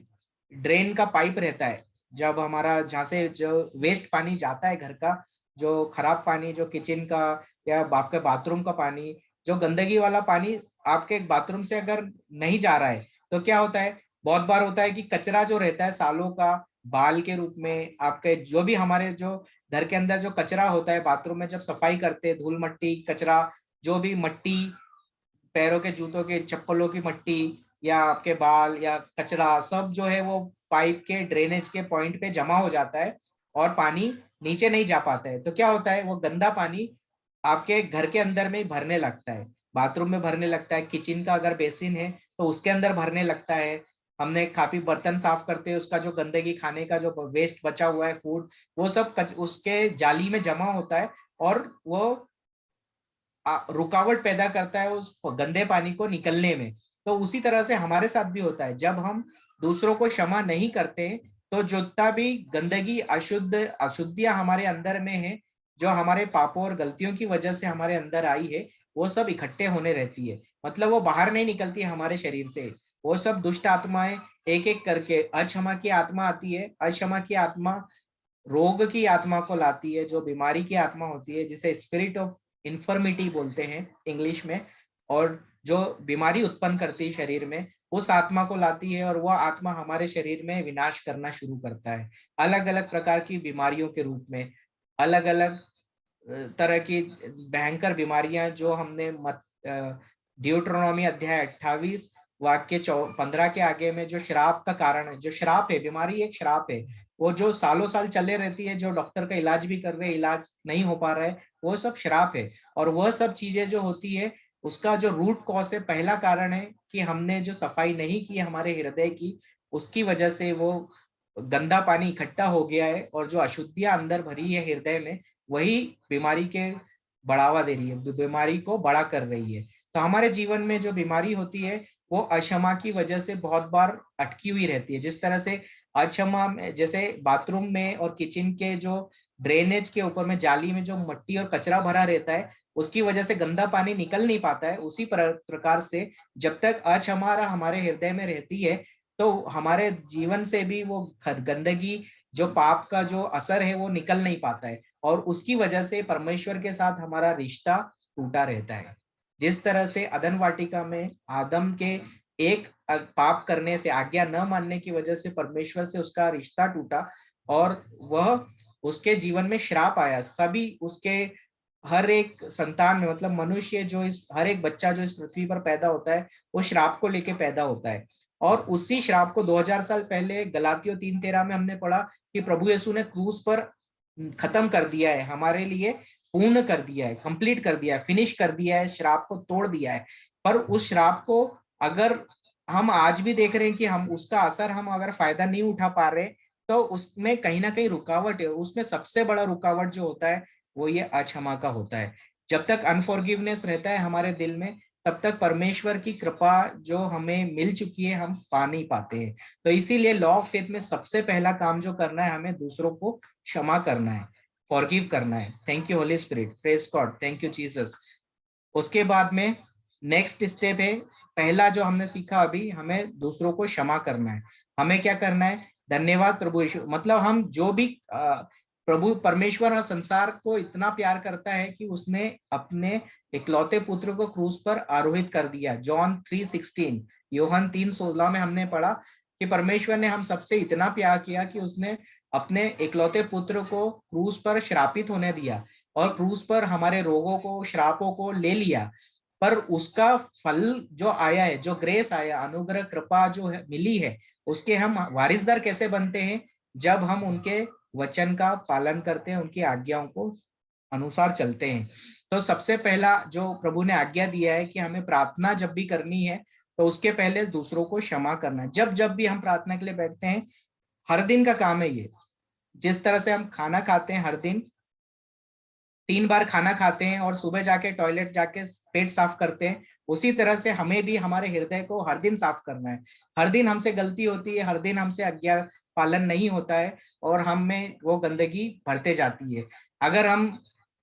ड्रेन का पाइप रहता है, जब हमारा जहाँ से जो वेस्ट पानी जाता है घर का, जो खराब पानी जो किचन का या आपके बाथरूम का पानी, जो गंदगी वाला पानी आपके बाथरूम से अगर नहीं जा रहा है तो क्या होता है, बहुत बार होता है कि कचरा जो रहता है सालों का बाल के रूप में, आपके जो भी हमारे जो घर के अंदर जो कचरा होता है बाथरूम में जब सफाई करते हैं, धूल मट्टी कचरा, जो भी मट्टी, पैरों के जूतों के चप्पलों की मट्टी या आपके बाल या कचरा, सब जो है वो पाइप के ड्रेनेज के पॉइंट पे जमा हो जाता है और पानी नीचे नहीं जा पाता है। तो क्या होता है, वो गंदा पानी आपके घर के अंदर में भरने लगता है, बाथरूम में भरने लगता है, किचन का अगर बेसिन है तो उसके अंदर भरने लगता है। हमने काफी बर्तन साफ करते हैं, उसका जो गंदगी, खाने का जो वेस्ट बचा हुआ है फूड, वो सब उसके जाली में जमा होता है और वो रुकावट पैदा करता है उस गंदे पानी को निकलने में। तो उसी तरह से हमारे साथ भी होता है, जब हम दूसरों को क्षमा नहीं करते तो जितना भी गंदगी अशुद्धियां हमारे अंदर में है, जो हमारे पापों और गलतियों की वजह से हमारे अंदर आई है, वो सब इकट्ठे होने रहती है, मतलब वो बाहर नहीं निकलती है हमारे शरीर से। वो सब दुष्ट आत्माएं एक एक करके, अक्षमा की आत्मा आती है, अक्षमा की आत्मा रोग की आत्मा को लाती है, जो बीमारी की आत्मा होती है जिसे स्पिरिट ऑफ इन्फर्मिटी बोलते हैं इंग्लिश में, और जो बीमारी उत्पन्न करती है शरीर में, उस आत्मा को लाती है और वह आत्मा हमारे शरीर में विनाश करना शुरू करता है, अलग अलग प्रकार की बीमारियों के रूप में, अलग अलग तरह की भयंकर बीमारियां जो हमने ड्यूटरोनॉमी अध्याय 28 वाक्य 15 के आगे में जो श्राप का कारण है, जो श्राप है, बीमारी एक श्राप है, वो जो सालों साल चले रहती है, जो डॉक्टर का इलाज भी कर रहे हैं, इलाज नहीं हो पा रहा है, वो सब श्राप है। और वह सब चीजें जो होती है, उसका जो रूट कॉज है, पहला कारण है कि हमने जो सफाई नहीं की हमारे हृदय की, उसकी वजह से वो गंदा पानी इकट्ठा हो गया है, और जो अशुद्धियां अंदर भरी है हृदय में, वही बीमारी के बढ़ावा दे रही है, बीमारी को बड़ा कर रही है। तो हमारे जीवन में जो बीमारी होती है, वो अक्षमा की वजह से बहुत बार अटकी हुई रहती है। जिस तरह से अक्षमा में, जैसे बाथरूम में और किचन के जो ड्रेनेज के ऊपर में जाली में जो मट्टी और कचरा भरा रहता है, उसकी वजह से गंदा पानी निकल नहीं पाता है, उसी प्रकार से जब तक अक्षमा हमारे हृदय में रहती है, तो हमारे जीवन से भी वो गंदगी, जो पाप का जो असर है, वो निकल नहीं पाता है, और उसकी वजह से परमेश्वर के साथ हमारा रिश्ता टूटा रहता है। जिस तरह से अदन वाटिका में आदम के एक पाप करने से, आज्ञा न मानने की वजह से परमेश्वर से उसका रिश्ता टूटा, और वह उसके जीवन में श्राप आया। सभी उसके हर एक संतान में, मतलब मनुष्य जो इस हर एक बच्चा जो इस पृथ्वी पर पैदा होता है, वो श्राप को लेके पैदा होता है। और उसी श्राप को 2000 साल पहले गलातियों 3:13 में हमने पढ़ा कि प्रभु यीशु ने क्रूस पर खत्म कर दिया है, हमारे लिए पूर्ण कर दिया है, कंप्लीट कर दिया है, फिनिश कर दिया है, श्राप को तोड़ दिया है। पर उस श्राप को अगर हम आज भी देख रहे हैं कि हम उसका असर, हम अगर फायदा नहीं उठा पा रहे, तो उसमें कहीं ना कहीं रुकावट है। उसमें सबसे बड़ा रुकावट जो होता है, वो ये अक्षमा का होता है। जब तक अनफॉरगिवनेस रहता है हमारे दिल में, तब तक परमेश्वर की कृपा जो हमें मिल चुकी है, हम पा नहीं पाते हैं। तो इसीलिए लॉ ऑफ फेथ में सबसे पहला काम जो करना है, हमें दूसरों को क्षमा करना है, फॉरगिव करना है। Thank you Holy Spirit, praise God, thank you Jesus. उसके बाद में नेक्स्ट स्टेप है, पहला जो हमने सीखा अभी, हमें दूसरों को क्षमा करना है। हमें क्या करना है? धन्यवाद प्रभु यीशु, मतलब हम जो भी प्रभु परमेश्वर और संसार को इतना प्यार करता है कि उसने अपने इकलौते पुत्र को क्रूस पर आरोहित कर दिया। जॉन 3:16, यूहन्ना 3:16 में हमने पढ़ा कि परमेश्वर ने हम सबसे इतना प्यार किया कि उसने अपने इकलौते पुत्र को क्रूस पर श्रापित होने दिया, और क्रूस पर हमारे रोगों को, श्रापों को ले लिया। पर उसका फल जो आया है, जो ग्रेस आया, अनुग्रह कृपा जो है मिली है, उसके हम वारिसदार कैसे बनते हैं? जब हम उनके वचन का पालन करते हैं, उनकी आज्ञाओं को अनुसार चलते हैं। तो सबसे पहला जो प्रभु ने आज्ञा दिया है कि हमें प्रार्थना जब भी करनी है, तो उसके पहले दूसरों को क्षमा करना है। जब जब भी हम प्रार्थना के लिए बैठते हैं, हर दिन का काम है ये। जिस तरह से हम खाना खाते हैं, हर दिन 3 बार खाना खाते हैं और सुबह जाके टॉयलेट जाके पेट साफ करते हैं, उसी तरह से हमें भी हमारे हृदय को हर दिन साफ करना है। हर दिन हमसे गलती होती है, हर दिन हमसे आज्ञा पालन नहीं होता है, और हम में वो गंदगी बढ़ते जाती है। अगर हम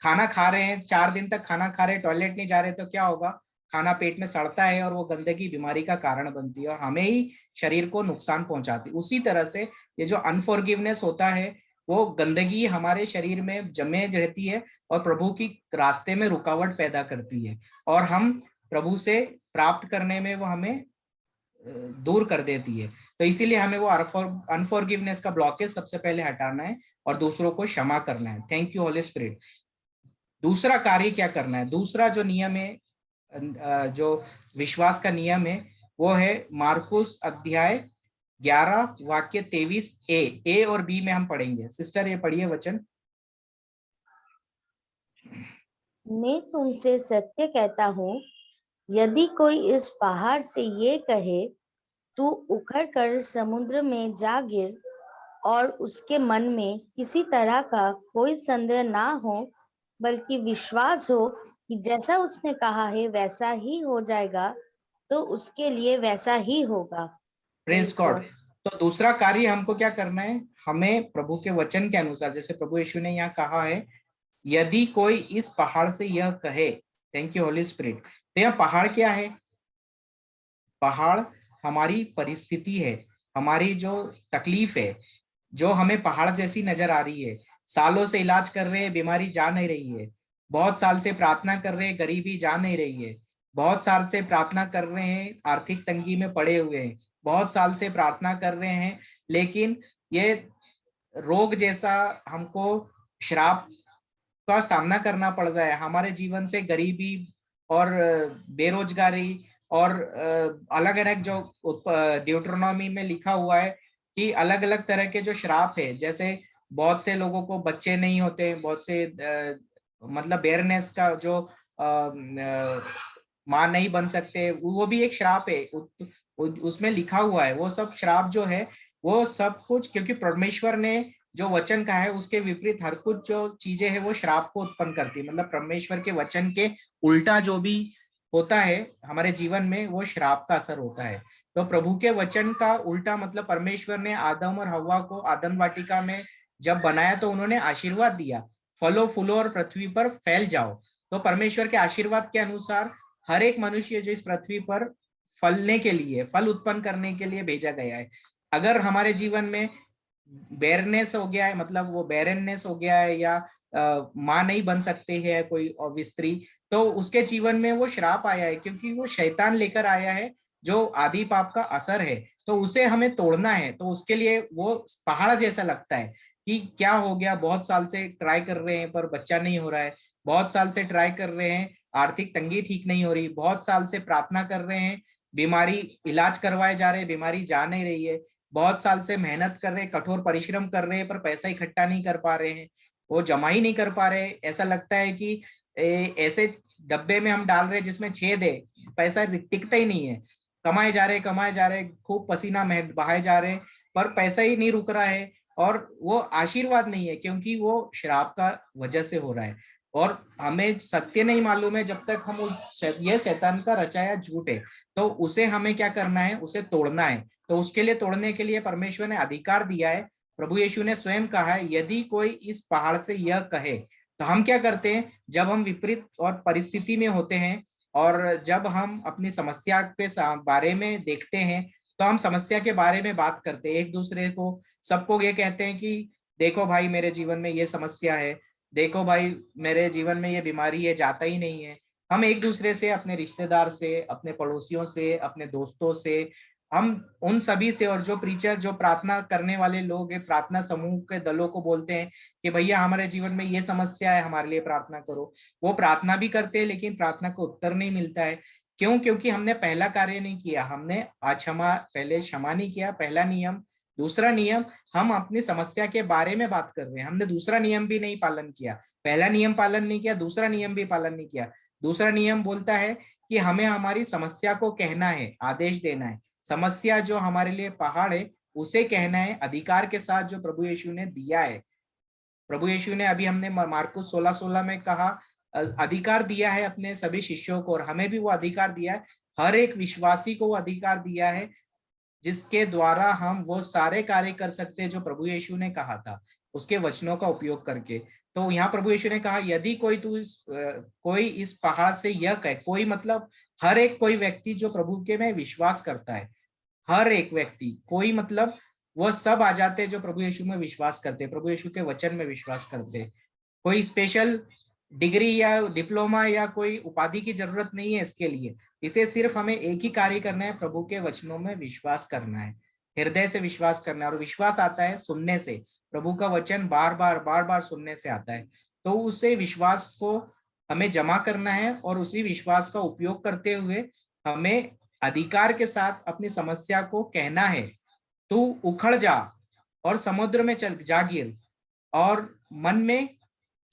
खाना खा रहे हैं, 4 दिन तक खाना खा रहे हैं, टॉयलेट नहीं जा रहे, तो क्या होगा? खाना पेट में सड़ता है, और वो गंदगी बीमारी का कारण बनती है, और हमें ही शरीर को नुकसान पहुंचाती है। उसी तरह से ये जो अनफॉरगिवनेस होता है, वो गंदगी हमारे शरीर में जमे रहती है, और प्रभु की रास्ते में रुकावट पैदा करती है, और हम प्रभु से प्राप्त करने में वो हमें दूर कर देती है। तो इसीलिए हमें वो अनफॉरगिवनेस का ब्लॉकेज सबसे पहले हटाना है, और दूसरों को क्षमा करना है। Thank you Holy spirit. दूसरा कार्य क्या करना है? दूसरा जो नियम है, जो विश्वास का नियम है, वो है मार्कुस अध्याय 11 वाक्य 23a और b में हम पढ़ेंगे। सिस्टर ये पढ़िए वचन। मैं तुमसे सत्य कहता हूँ, यदि कोई इस पहाड़ से ये कहे, तू उखड़ कर समुद्र में जा गिर, और उसके मन में किसी तरह का कोई संदेह ना हो, बल्कि विश्वास हो कि जैसा उसने कहा है वैसा ही हो जाएगा, तो उसके लिए वैसा ही होगा। Praise God. तो दूसरा कार्य हमको क्या करना है? हमें प्रभु के वचन के अनुसार, जैसे प्रभु यीशु ने यहाँ कहा है, यदि कोई इस पहाड़ से यह कहे। Thank you Holy spirit. तो यह पहाड़ क्या है? पहाड़ हमारी परिस्थिति है, हमारी जो तकलीफ है, जो हमें पहाड़ जैसी नजर आ रही है। सालों से इलाज कर रहे हैं, बीमारी जा नहीं रही है। बहुत साल से प्रार्थना कर रहे हैं, गरीबी जा नहीं रही है। बहुत साल से प्रार्थना कर रहे हैं, आर्थिक तंगी में पड़े हुए हैं। बहुत साल से प्रार्थना कर रहे हैं, लेकिन ये रोग जैसा हमको श्राप का सामना करना पड़ रहा है। हमारे जीवन से गरीबी और बेरोजगारी और अलग अलग जो ड्यूटरोनॉमी में लिखा हुआ है कि अलग अलग तरह के जो श्राप है, जैसे बहुत से लोगों को बच्चे नहीं होते, बहुत से मतलब बेयरनेस का जो मां नहीं बन सकते, वो भी एक श्राप है। उसमें लिखा हुआ है वो सब श्राप जो है वो सब कुछ, क्योंकि परमेश्वर ने जो वचन कहा है उसके विपरीत हर कुछ जो चीजें हैं वो श्राप को उत्पन्न करती है। मतलब परमेश्वर के वचन के उल्टा जो भी होता है हमारे जीवन में वो श्राप का असर होता है। तो प्रभु के वचन का उल्टा मतलब परमेश्वर ने आदम और हव्वा को आदम वाटिका में जब बनाया तो उन्होंने आशीर्वाद दिया, फलो फूलो और पृथ्वी पर फैल जाओ। तो परमेश्वर के आशीर्वाद के अनुसार हर एक मनुष्य जो इस पृथ्वी पर फलने के लिए, फल उत्पन्न करने के लिए भेजा गया है। अगर हमारे जीवन में बेरनेस हो गया है, मतलब वो बेरननेस हो गया है, या मां नहीं बन सकते है कोई और स्त्री, तो उसके जीवन में वो श्राप आया है, क्योंकि वो शैतान लेकर आया है जो आदि पाप का असर है। तो उसे हमें तोड़ना है। तो उसके लिए वो पहाड़ जैसा लगता है कि क्या हो गया, बहुत साल से ट्राई कर रहे हैं पर बच्चा नहीं हो रहा है, बहुत साल से ट्राई कर रहे हैं, आर्थिक तंगी ठीक नहीं हो रही, बहुत साल से प्रार्थना कर रहे हैं, बीमारी इलाज करवाए जा रहे हैं, बीमारी जा नहीं रही है, बहुत साल से मेहनत कर रहे हैं, कठोर परिश्रम कर रहे हैं, पर पैसा इकट्ठा नहीं कर पा रहे हैं, वो जमा ही नहीं कर पा रहे। ऐसा लगता है कि ऐसे डब्बे में हम डाल रहे हैं जिसमें छेद है, पैसा टिकता ही नहीं है, कमाए जा रहे खूब पसीना बहाए जा रहे हैं, पर पैसा ही नहीं रुक रहा है, और वो आशीर्वाद नहीं है, क्योंकि वो श्राप का वजह से हो रहा है। और हमें सत्य नहीं मालूम है जब तक हम ये शैतान का रचाया झूठ है, तो उसे हमें क्या करना है, उसे तोड़ना है। तो उसके लिए, तोड़ने के लिए परमेश्वर ने अधिकार दिया है। प्रभु यीशु ने स्वयं कहा है, यदि कोई इस पहाड़ से यह कहे, तो हम क्या करते हैं जब हम विपरीत और परिस्थिति में होते हैं, और जब हम अपनी समस्या के बारे में देखते हैं, तो हम समस्या के बारे में बात करते हैं एक दूसरे को, सबको ये कहते हैं कि देखो भाई मेरे जीवन में ये समस्या है, देखो भाई मेरे जीवन में ये बीमारी है, जाता ही नहीं है। हम एक दूसरे से, अपने रिश्तेदार से, अपने पड़ोसियों से, अपने दोस्तों से, हम उन सभी से, और जो प्रीचर, जो प्रार्थना करने वाले लोग हैं, प्रार्थना समूह के दलों को बोलते हैं कि भैया हमारे जीवन में ये समस्या है, हमारे लिए प्रार्थना करो। वो प्रार्थना भी करते हैं लेकिन प्रार्थना को उत्तर नहीं मिलता है। क्यों? क्योंकि हमने पहला कार्य नहीं किया, हमने पहले क्षमा नहीं किया, पहला नियम। दूसरा नियम, हम अपनी समस्या के बारे में बात कर रहे हैं, हमने दूसरा नियम भी नहीं पालन किया। पहला नियम पालन नहीं किया, दूसरा नियम भी पालन नहीं किया। दूसरा नियम बोलता है कि हमें हमारी समस्या को कहना है, आदेश देना है। समस्या जो हमारे लिए पहाड़ है उसे कहना है अधिकार के साथ, जो प्रभु यीशु ने दिया है। प्रभु यीशु ने, अभी हमने मार्कुस 16:16 में कहा, अधिकार दिया है अपने सभी शिष्यों को, और हमें भी वो अधिकार दिया है, हर एक विश्वासी को वो अधिकार दिया है, जिसके द्वारा हम वो सारे कार्य कर सकते हैं जो प्रभु यीशु ने कहा था, उसके वचनों का उपयोग करके। तो यहाँ प्रभु यीशु ने कहा, यदि कोई इस पहाड़ से यह कहे, कोई मतलब हर एक, कोई व्यक्ति जो प्रभु के में विश्वास करता है, हर एक व्यक्ति, कोई मतलब वो सब आ जाते हैं जो प्रभु यीशु में विश्वास करते हैं, प्रभु यीशु के वचन में विश्वास करते हैं। कोई स्पेशल डिग्री या डिप्लोमा या कोई उपाधि की जरूरत नहीं है इसके लिए। इसे सिर्फ हमें एक ही कार्य करना है, प्रभु के वचनों में विश्वास करना है, हृदय से विश्वास करना है। और विश्वास आता है सुनने से, प्रभु का वचन बार बार सुनने से आता है। तो उसे विश्वास को हमें जमा करना है, और उसी विश्वास का उपयोग करते हुए हमें अधिकार के साथ अपनी समस्या को कहना है, तू उखड़ जा और समुद्र में चल जा गिर, और मन में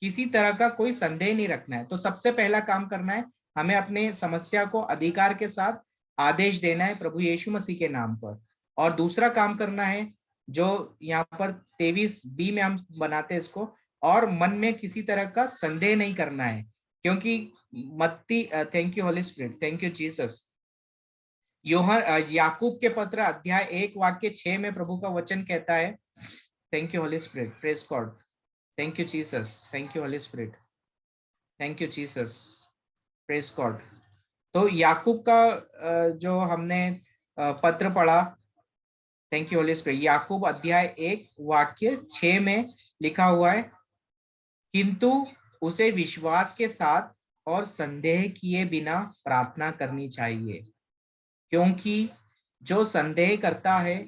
किसी तरह का कोई संदेह नहीं रखना है। तो सबसे पहला काम करना है, हमें अपने समस्या को अधिकार के साथ आदेश देना है प्रभु यीशु मसीह के नाम पर। और दूसरा काम करना है, जो यहाँ पर 23b में हम बनाते हैं इसको, और मन में किसी तरह का संदेह नहीं करना है, क्योंकि Matti, thank you Holy Spirit, thank you Jesus. Yakub के पत्र अध्याय 1 वाक्य 6 में प्रभु का वचन कहता है, thank you Holy Spirit, praise God, thank you Jesus, thank you Holy Spirit, thank you Jesus, praise God. तो याकूब का जो हमने पत्र पढ़ा, थैंक यू होली स्पिरिट, याकूब अध्याय 1 वाक्य 6 में लिखा हुआ है, किंतु उसे विश्वास के साथ और संदेह किए बिना प्रार्थना करनी चाहिए, क्योंकि जो संदेह करता है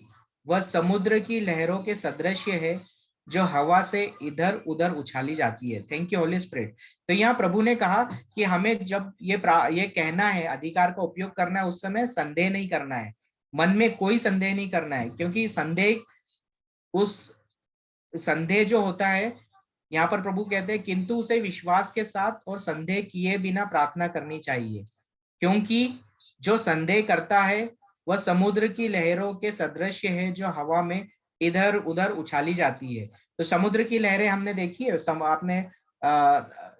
वह समुद्र की लहरों के सदृश है, जो हवा से इधर उधर उछाली जाती है। Thank you Holy spirit. तो यहाँ प्रभु ने कहा कि हमें जब ये कहना है, अधिकार का उपयोग करना है, उस समय संदेह नहीं करना है, मन में कोई संदेह नहीं करना है, क्योंकि संदेह जो होता है, यहाँ पर प्रभु कहते हैं किंतु उसे विश्वास के साथ और संदेह किए बिना प्रार्थना करनी चाहिए, क्योंकि जो संदेह करता है वह समुद्र की लहरों के सदृश है, जो हवा में इधर उधर उछाली जाती है। तो समुद्र की लहरें हमने देखी है, आपने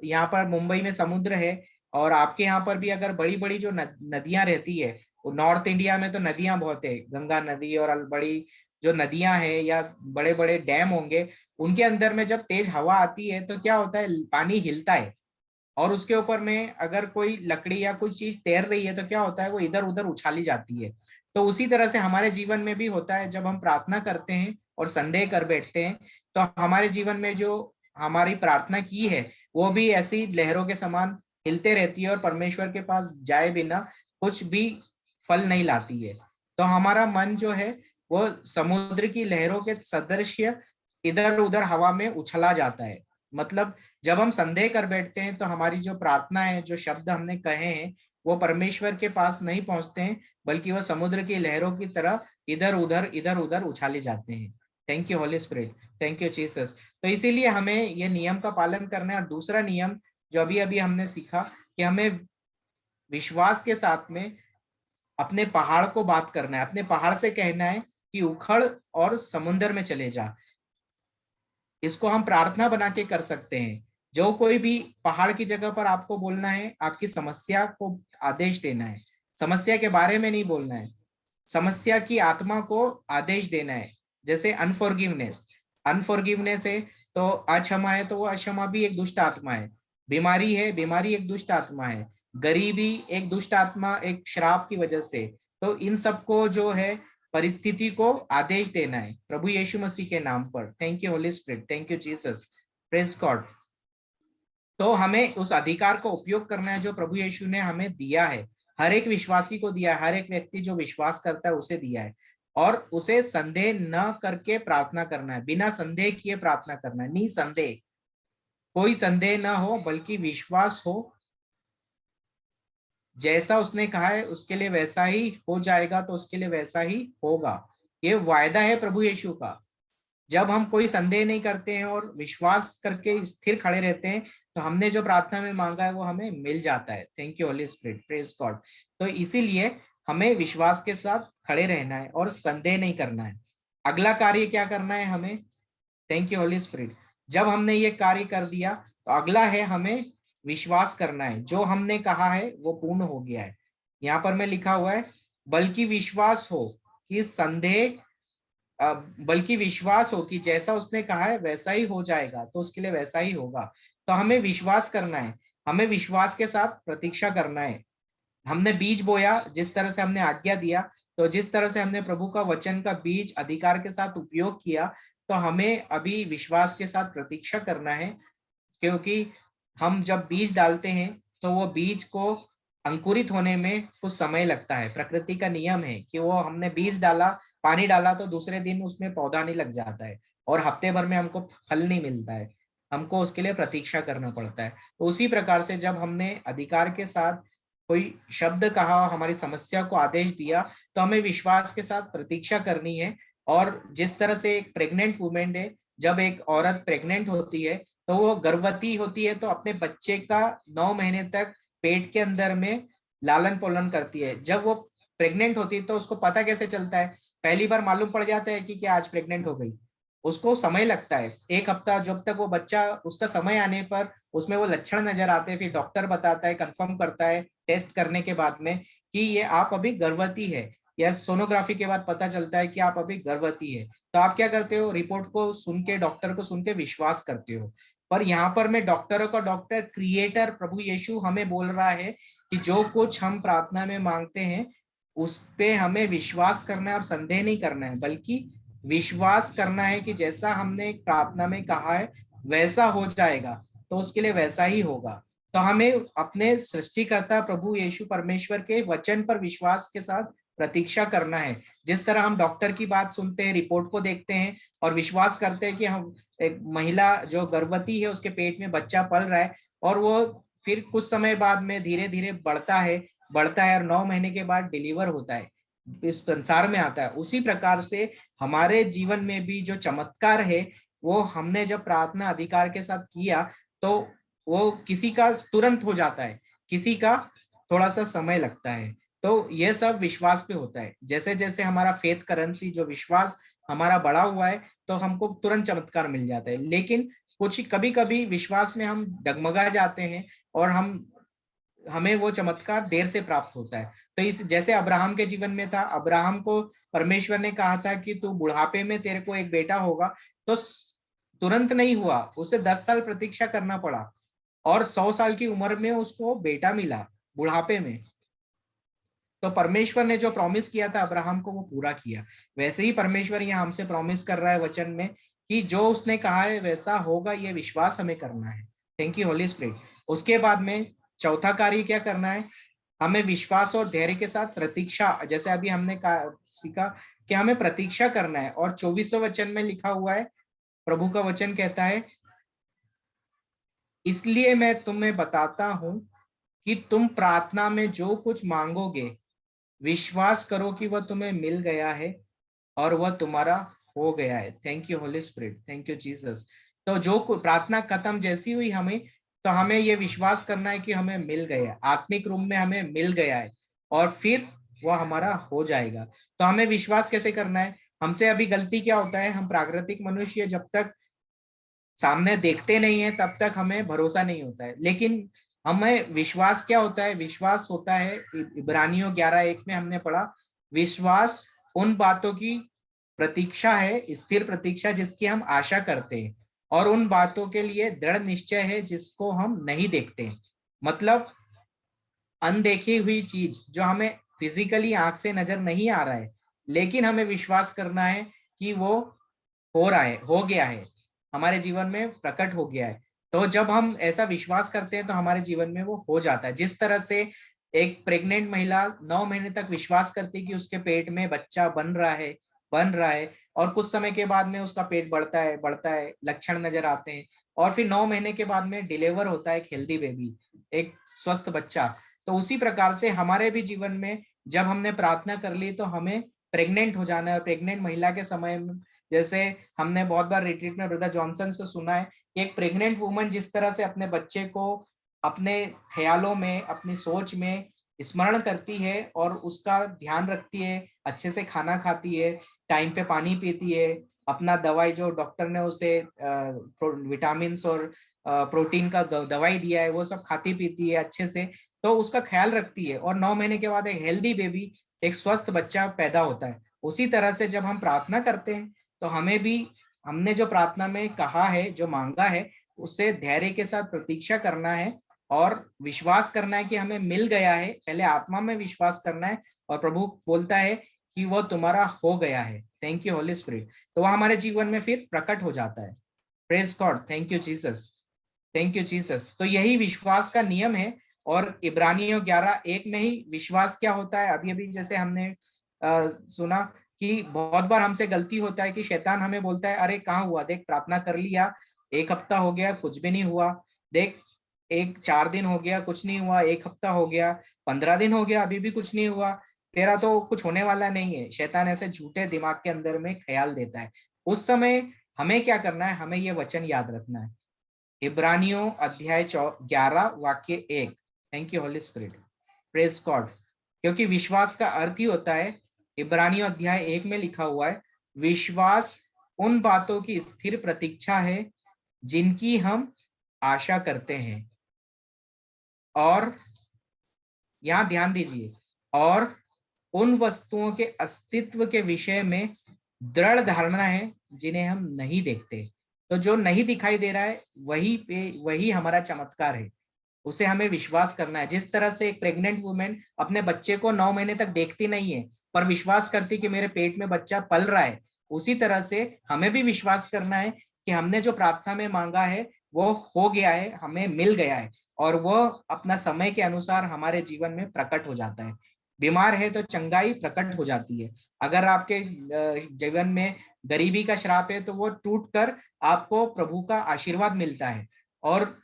यहाँ पर मुंबई में समुद्र है, और आपके यहाँ पर भी अगर बड़ी बड़ी जो नदियां रहती है, नॉर्थ इंडिया में तो नदियां बहुत है, गंगा नदी और बड़ी जो नदियां हैं या बड़े बड़े डैम होंगे, उनके अंदर में जब तेज हवा आती है तो क्या होता है, पानी हिलता है, और उसके ऊपर में अगर कोई लकड़ी या कोई चीज तैर रही है तो क्या होता है, वो इधर उधर उछाली जाती है। तो उसी तरह से हमारे जीवन में भी होता है, जब हम प्रार्थना करते हैं और संदेह कर बैठते हैं, तो हमारे जीवन में जो हमारी प्रार्थना की है वो भी ऐसी लहरों के समान हिलते रहती है और परमेश्वर के पास जाए बिना कुछ भी फल नहीं लाती है। तो हमारा मन जो है वो समुद्र की लहरों के सदृश इधर उधर हवा में उछला जाता है। मतलब जब हम संदेह कर बैठते हैं तो हमारी जो प्रार्थना है, जो शब्द हमने कहे हैं, वो परमेश्वर के पास नहीं पहुंचते हैं, बल्कि वह समुद्र की लहरों की तरह इधर उधर उछाले जाते हैं। Thank you Holy Spirit, thank you Jesus. तो इसीलिए हमें ये नियम का पालन करना है। और दूसरा नियम जो अभी अभी हमने सीखा कि हमें विश्वास के साथ में अपने पहाड़ को बात करना है, अपने पहाड़ से कहना है कि उखड़ और समुद्र में चले जा। इसको हम प्रार्थना बना के कर सकते हैं। जो कोई भी पहाड़ की जगह पर आपको बोलना है, आपकी समस्या को आदेश देना है, समस्या के बारे में नहीं बोलना है, समस्या की आत्मा को आदेश देना है। जैसे अनफॉरगिवनेस है तो अक्षमा है, तो वो अक्षमा भी एक दुष्ट आत्मा है। बीमारी है, बीमारी एक दुष्ट आत्मा है। गरीबी एक दुष्ट आत्मा, एक श्राप की वजह से। तो इन सबको जो है परिस्थिति को आदेश देना है प्रभु यीशु मसीह के नाम पर। Thank you Holy Spirit, thank you Jesus, praise God. तो हमें उस अधिकार का उपयोग करना है जो प्रभु यीशु ने हमें दिया है, हर एक विश्वासी को दिया है, हर एक व्यक्ति जो विश्वास करता है उसे दिया है। और उसे संदेह न करके प्रार्थना करना है, बिना संदेह किए प्रार्थना करना है, निसंदेह, कोई संदेह ना हो बल्कि विश्वास हो। जैसा उसने कहा है उसके लिए वैसा ही हो जाएगा, तो उसके लिए वैसा ही होगा। ये वायदा है प्रभु यीशु का। जब हम कोई संदेह नहीं करते हैं और विश्वास करके स्थिर खड़े रहते हैं, तो हमने जो प्रार्थना में मांगा है वो हमें मिल जाता है। Thank you Holy Spirit, praise God. तो इसीलिए हमें विश्वास के साथ खड़े रहना है और संदेह नहीं करना है। अगला कार्य क्या करना है हमें? Thank you Holy spirit. जब हमने ये कार्य कर दिया तो अगला है हमें विश्वास करना है, जो हमने कहा है वो पूर्ण हो गया है। यहाँ पर मैं लिखा हुआ है बल्कि विश्वास हो कि बल्कि विश्वास हो कि जैसा उसने कहा है वैसा ही हो जाएगा, तो उसके लिए वैसा ही होगा। तो हमें विश्वास करना है, हमें विश्वास के साथ प्रतीक्षा करना है। हमने बीज बोया, जिस तरह से हमने आज्ञा दिया, तो जिस तरह से हमने प्रभु का वचन का बीज अधिकार के साथ उपयोग किया, तो हमें अभी विश्वास के साथ प्रतीक्षा करना है। क्योंकि हम जब बीज डालते हैं तो वो बीज को अंकुरित होने में कुछ समय लगता है। प्रकृति का नियम है कि वो हमने बीज डाला, पानी डाला, तो दूसरे दिन उसमें पौधा नहीं लग जाता है और हफ्ते भर में हमको फल नहीं मिलता है, हमको उसके लिए प्रतीक्षा करना पड़ता है। तो उसी प्रकार से जब हमने अधिकार के साथ कोई शब्द कहा, हमारी समस्या को आदेश दिया, तो हमें विश्वास के साथ प्रतीक्षा करनी है। और जिस तरह से एक प्रेग्नेंट वुमेन है, जब एक औरत प्रेग्नेंट होती है तो वो गर्भवती होती है, तो अपने बच्चे का 9 महीने तक पेट के अंदर में लालन पालन करती है। जब वो प्रेग्नेंट होती है तो उसको पता कैसे चलता है? पहली बार मालूम पड़ जाता है कि क्या आज प्रेग्नेंट हो गई, उसको समय लगता है 1 हफ्ता, जब तक वो बच्चा, उसका समय आने पर उसमें वो लक्षण नजर आते हैं, फिर डॉक्टर बताता है, कंफर्म करता है टेस्ट करने के बाद में कि ये आप अभी गर्भवती है, या सोनोग्राफी के बाद पता चलता है कि आप अभी गर्भवती है। तो आप क्या करते हो? रिपोर्ट को सुन के, डॉक्टर को सुन के विश्वास करते हो। पर यहाँ पर मैं डॉक्टरों का डॉक्टर, क्रिएटर प्रभु यीशु हमें बोल रहा है कि जो कुछ हम प्रार्थना में मांगते हैं उस पे हमें विश्वास करना है और संदेह नहीं करना है, बल्कि विश्वास करना है कि जैसा हमने प्रार्थना में कहा है वैसा हो जाएगा, तो उसके लिए वैसा ही होगा। तो हमें अपने सृष्टिकर्ता प्रभु यीशु परमेश्वर के वचन पर विश्वास के साथ प्रतीक्षा करना है। जिस तरह हम डॉक्टर की बात सुनते हैं, रिपोर्ट को देखते हैं और विश्वास करते हैं कि हम, एक महिला जो गर्भवती है उसके पेट में बच्चा पल रहा है और वो फिर कुछ समय बाद में धीरे धीरे बढ़ता है और 9 महीने के बाद डिलीवर होता है, इस संसार में आता है। उसी प्रकार से हमारे जीवन में भी जो चमत्कार है वो हमने जब प्रार्थना अधिकार के साथ किया तो वो किसी का तुरंत हो जाता है, किसी का थोड़ा सा समय लगता है। तो ये सब विश्वास पे होता है। जैसे जैसे हमारा फेथ करेंसी, जो विश्वास हमारा बढ़ा हुआ है, तो हमको तुरंत चमत्कार मिल जाता है। लेकिन कुछ कभी कभी विश्वास में हम डगमगा जाते हैं और हमें वो चमत्कार देर से प्राप्त होता है। तो इस जैसे अब्राहम के जीवन में था, अब्राहम को परमेश्वर ने कहा था कि तू बुढ़ापे में तेरे को एक बेटा होगा, तो तुरंत नहीं हुआ, उसे 10 साल प्रतीक्षा करना पड़ा और 100 साल की उम्र में उसको बेटा मिला बुढ़ापे में। तो परमेश्वर ने जो प्रॉमिस किया था अब्राहम को वो पूरा किया। वैसे ही परमेश्वर यहाँ हमसे प्रॉमिस कर रहा है वचन में कि जो उसने कहा है वैसा होगा, ये विश्वास हमें करना है। Thank you Holy spirit. उसके बाद में चौथा कार्य क्या करना है, हमें विश्वास और धैर्य के साथ प्रतीक्षा, जैसे अभी हमने सीखा कि हमें प्रतीक्षा करना है। और 24वें वचन में लिखा हुआ है, प्रभु का वचन कहता है, इसलिए मैं तुम्हें बताता हूं कि तुम प्रार्थना में जो कुछ मांगोगे विश्वास करो कि वह तुम्हें मिल गया है और वह तुम्हारा हो गया है। Thank you Holy Spirit, thank you Jesus. तो जो प्रार्थना खत्म जैसी हुई हमें, तो हमें ये विश्वास करना है कि हमें मिल गया, आत्मिक रूप में हमें मिल गया है और फिर वह हमारा हो जाएगा। तो हमें विश्वास कैसे करना है, हमसे अभी गलती क्या होता है, हम प्राकृतिक मनुष्य जब तक सामने देखते नहीं है तब तक हमें भरोसा नहीं होता है। लेकिन हमें विश्वास क्या होता है, विश्वास होता है, इब्रानियों 11:1 में हमने पढ़ा, विश्वास उन बातों की प्रतीक्षा है, स्थिर प्रतीक्षा जिसकी हम आशा करते हैं, और उन बातों के लिए दृढ़ निश्चय है जिसको हम नहीं देखते। मतलब अनदेखी हुई चीज जो हमें फिजिकली आंख से नजर नहीं आ रहा है, लेकिन हमें विश्वास करना है कि वो हो रहा है, हो गया है, हमारे जीवन में प्रकट हो गया है। तो जब हम ऐसा विश्वास करते हैं तो हमारे जीवन में वो हो जाता है। जिस तरह से एक प्रेग्नेंट महिला 9 महीने तक विश्वास करती है कि उसके पेट में बच्चा बन रहा है, और कुछ समय के बाद में उसका पेट बढ़ता है, लक्षण नजर आते हैं, और फिर 9 महीने के बाद में डिलीवर होता है एक हेल्दी बेबी, एक स्वस्थ बच्चा। तो उसी प्रकार से हमारे भी जीवन में जब हमने प्रार्थना कर ली तो हमें प्रेग्नेंट हो जाना है। प्रेग्नेंट महिला के समय में, जैसे हमने बहुत बार रिट्रीट में ब्रदर जॉनसन से सुना है, एक प्रेग्नेंट वुमन जिस तरह से अपने बच्चे को अपने ख्यालों में, अपनी सोच में स्मरण करती है और उसका ध्यान रखती है, अच्छे से खाना खाती है, टाइम पे पानी पीती है, अपना दवाई जो डॉक्टर ने उसे विटामिन और प्रोटीन का दवाई दिया है वो सब खाती पीती है अच्छे से, तो उसका ख्याल रखती है, और 9 महीने के बाद एक हेल्दी बेबी, एक स्वस्थ बच्चा पैदा होता है। उसी तरह से जब हम प्रार्थना करते हैं तो हमें भी, हमने जो प्रार्थना में कहा है, जो मांगा है, उससे धैर्य के साथ प्रतीक्षा करना है और विश्वास करना है कि हमें मिल गया है। पहले आत्मा में विश्वास करना है और प्रभु बोलता है कि वो तुम्हारा हो गया है। Thank you Holy spirit. तो वह हमारे जीवन में फिर प्रकट हो जाता है। Praise God, thank you Jesus, thank you Jesus. तो यही विश्वास का नियम है। और इब्रानियों 11:1 में ही विश्वास क्या होता है, अभी अभी जैसे हमने सुना कि बहुत बार हमसे गलती होता है कि शैतान हमें बोलता है, अरे कहाँ हुआ, देख प्रार्थना कर लिया, 1 हफ्ता हो गया कुछ भी नहीं हुआ, देख 4 दिन हो गया कुछ नहीं हुआ, 1 हफ्ता हो गया, 15 दिन हो गया अभी भी कुछ नहीं हुआ, तेरा तो कुछ होने वाला नहीं है। शैतान ऐसे झूठे दिमाग के अंदर में ख्याल देता है। उस समय हमें क्या करना है, हमें ये वचन याद रखना है, इब्रानियों अध्याय 11 वाक्य 1। Thank you Holy Spirit, praise God. क्योंकि विश्वास का अर्थ ही होता है, इब्रानियों अध्याय 1 में लिखा हुआ है, विश्वास उन बातों की स्थिर प्रतीक्षा है जिनकी हम आशा करते हैं, और यहां ध्यान दीजिए, और उन वस्तुओं के अस्तित्व के विषय में दृढ़ धारणा है जिन्हें हम नहीं देखते। तो जो नहीं दिखाई दे रहा है वही हमारा चमत्कार है, उसे हमें विश्वास करना है। जिस तरह से एक प्रेग्नेंट वुमेन अपने बच्चे को 9 महीने तक देखती नहीं है पर विश्वास करती कि मेरे पेट में बच्चा पल रहा है, उसी तरह से हमें भी विश्वास करना है कि हमने जो प्रार्थना में मांगा है वो हो गया है, हमें मिल गया है, और वो अपना समय के अनुसार हमारे जीवन में प्रकट हो जाता है। बीमार है तो चंगाई प्रकट हो जाती है। अगर आपके जीवन में गरीबी का श्राप है तो वो टूट कर आपको प्रभु का आशीर्वाद मिलता है, और